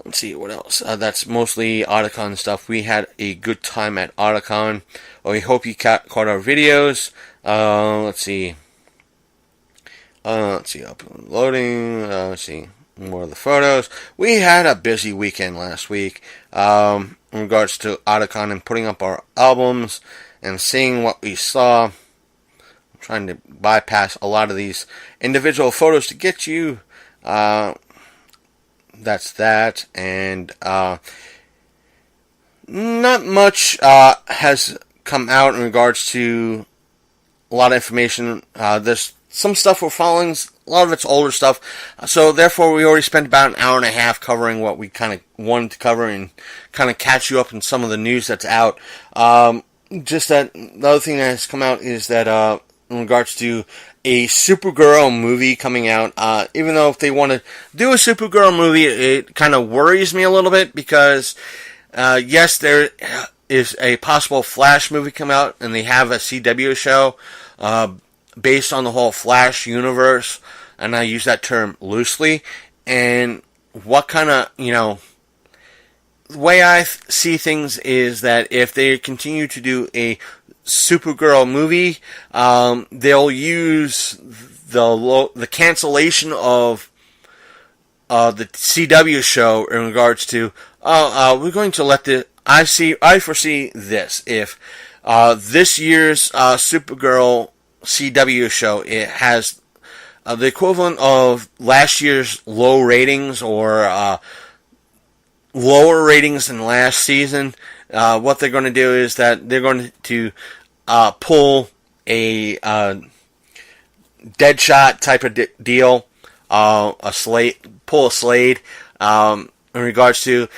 Let's see what else. That's mostly Otakon stuff. We had a good time at Otakon. We hope you caught our videos. Let's see. Uploading. Let's see. More of the photos. We had a busy weekend last week in regards to Otakon and putting up our albums and seeing what we saw. I'm trying to bypass a lot of these individual photos to get you. That's that. And not much has come out in regards to a lot of information. There's some stuff we're following. A lot of it's older stuff. So therefore, we already spent about an hour and a half covering what we kind of wanted to cover and kind of catch you up in some of the news that's out. Just that the other thing that has come out is that in regards to a Supergirl movie coming out, even though if they want to do a Supergirl movie, it kind of worries me a little bit because, yes, there is a possible Flash movie come out, and they have a CW show based on the whole Flash universe, and I use that term loosely. And what kind of, the way I see things is that if they continue to do a Supergirl movie, they'll use the cancellation of the CW show in regards to we're going to let I foresee this if this year's Supergirl CW show, it has the equivalent of last year's low ratings or lower ratings than last season. What they're going to do is that they're going to pull a Deadshot type of deal, pull a Slade in regards to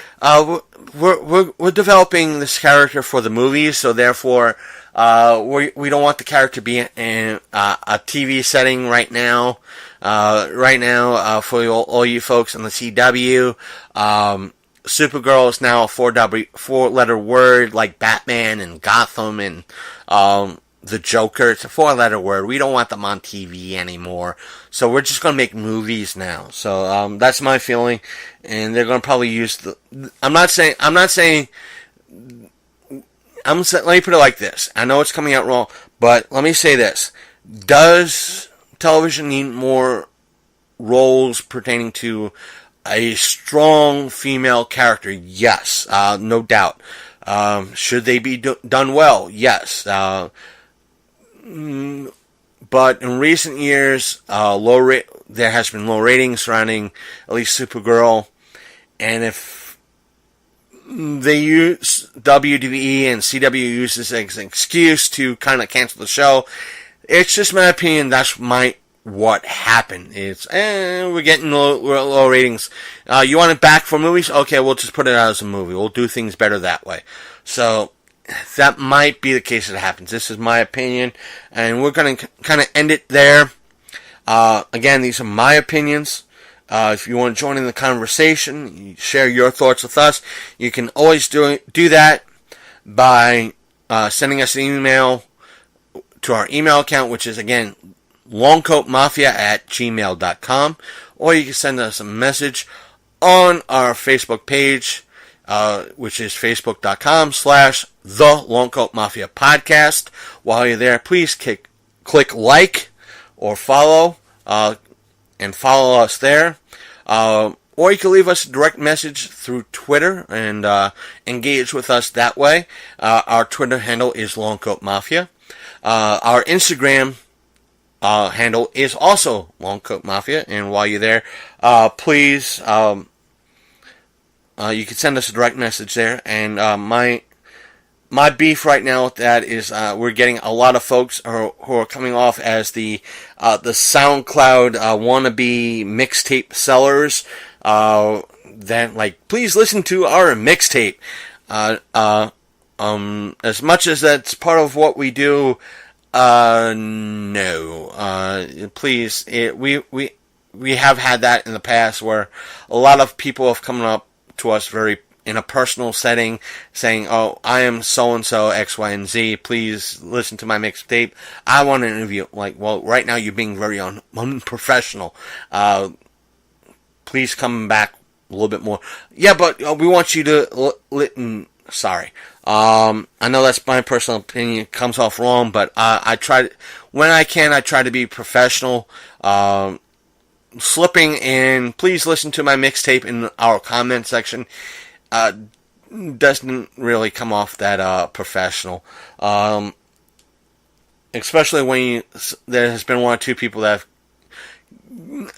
we're developing this character for the movies, so therefore we don't want the character to be in a TV setting right now. For all you folks on the CW, Supergirl is now a four-letter word like Batman and Gotham and the Joker. It's a four-letter word. We don't want them on TV anymore. So we're just going to make movies now. So that's my feeling. And they're going to probably use let me put it like this. I know it's coming out wrong, but let me say this. Does television need more roles pertaining to a strong female character? Yes, no doubt. Should they be done well? Yes. But in recent years, there has been low ratings surrounding at least Supergirl, and if they use WWE and CW use this as an excuse to kind of cancel the show, it's just my opinion. That's what happened. It's we're getting low ratings. You want it back for movies? Okay, we'll just put it out as a movie. We'll do things better that way. So that might be the case that happens. This is my opinion, and we're going to kind of end it there. Again, these are my opinions. If you want to join in the conversation, share your thoughts with us, you can always do that by sending us an email to our email account, which is, again, longcoatmafia@gmail.com, or you can send us a message on our Facebook page, which is facebook.com/The Longcoat Mafia Podcast. While you're there, please click like or follow, and follow us there. Or you can leave us a direct message through Twitter and engage with us that way. Our Twitter handle is Longcoat Mafia. Our Instagram handle is also Longcoat Mafia. And while you're there, please, you can send us a direct message there. And my beef right now with that is we're getting a lot of folks who are coming off as the SoundCloud wannabe mixtape sellers. Then please listen to our mixtape. As much as that's part of what we do, no. Please, we have had that in the past where a lot of people have come up to us in a personal setting, saying, "Oh, I am so and so X, Y, and Z. Please listen to my mixtape. I want an interview." Well, right now you're being very unprofessional. Please come back a little bit more. Yeah, but we want you to sorry. I know that's my personal opinion. It comes off wrong, but I try when I can. I try to be professional. Slipping in, please listen to my mixtape in our comment section. Doesn't really come off that professional. Especially when there has been one or two people that have,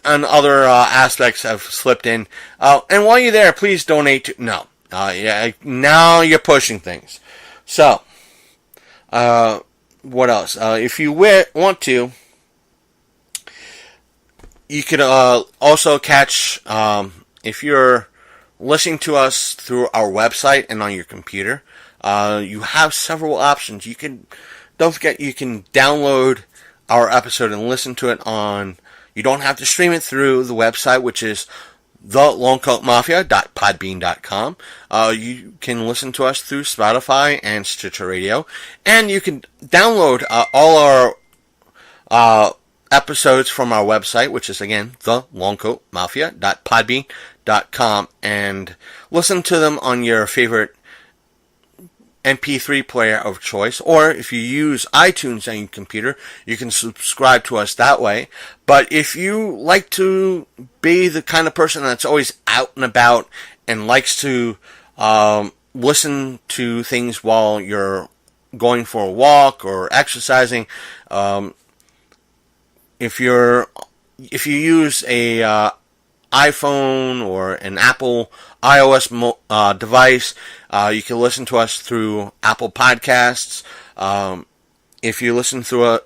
on other aspects, have slipped in. And while you're there, please donate to... No. Now you're pushing things. So, what else? If you want to, you could also catch... if you're listening to us through our website and on your computer, you have several options. Don't forget, you can download our episode and listen to it on... You don't have to stream it through the website, which is thelongcoatmafia.podbean.com. You can listen to us through Spotify and Stitcher Radio. And you can download all our episodes from our website, which is, again, thelongcoatmafia.podbean.com, and listen to them on your favorite MP3 player of choice, or if you use iTunes on your computer, you can subscribe to us that way. But if you like to be the kind of person that's always out and about and likes to listen to things while you're going for a walk or exercising, if you use a iPhone or an Apple iOS device, you can listen to us through Apple Podcasts. If you listen through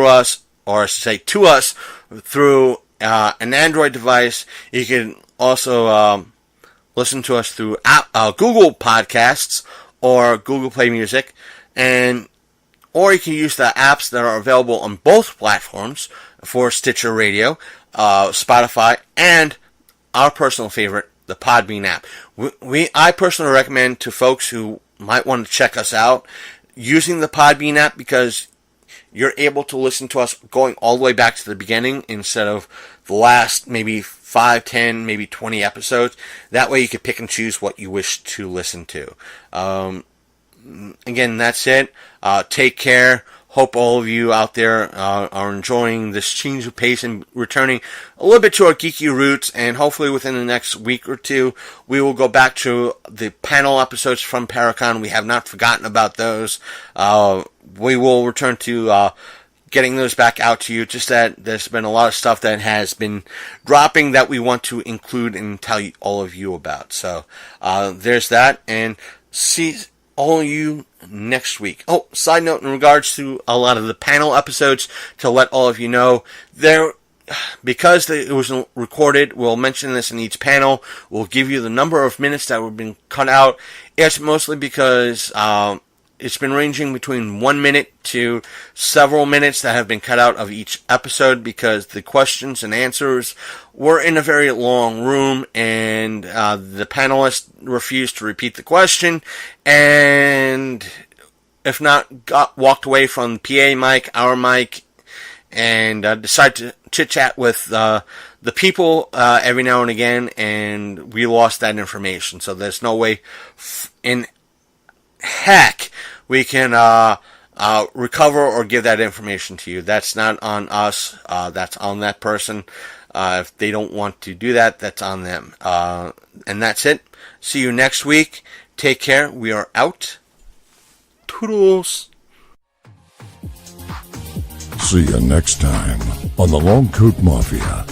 us, or say to us through an Android device, you can also listen to us through Google Podcasts or Google Play Music, or you can use the apps that are available on both platforms for Stitcher Radio, Spotify, and our personal favorite, the Podbean app. I personally recommend to folks who might want to check us out using the Podbean app, because you're able to listen to us going all the way back to the beginning instead of the last maybe 5, 10, maybe 20 episodes. That way you can pick and choose what you wish to listen to. Again, that's it. Take care. Hope all of you out there are enjoying this change of pace and returning a little bit to our geeky roots. And hopefully within the next week or two, we will go back to the panel episodes from Paracon. We have not forgotten about those. We will return to getting those back out to you. Just that there's been a lot of stuff that has been dropping that we want to include and tell all of you about. So there's that. And see all of you next week. Oh, side note in regards to a lot of the panel episodes, to let all of you know, because it was recorded, we'll mention this in each panel. We'll give you the number of minutes that have been cut out. It's mostly because it's been ranging between 1 minute to several minutes that have been cut out of each episode, because the questions and answers were in a very long room, and the panelists refused to repeat the question, and if not, walked away from the PA mic, our mic, and decide to chit-chat with the people every now and again, and we lost that information. So there's no way in heck we can recover or give that information to you. That's not on us. That's on that person. If they don't want to do that, that's on them. And that's it. See you next week. Take care. We are out. Toodles. See you next time on the Long Coat Mafia.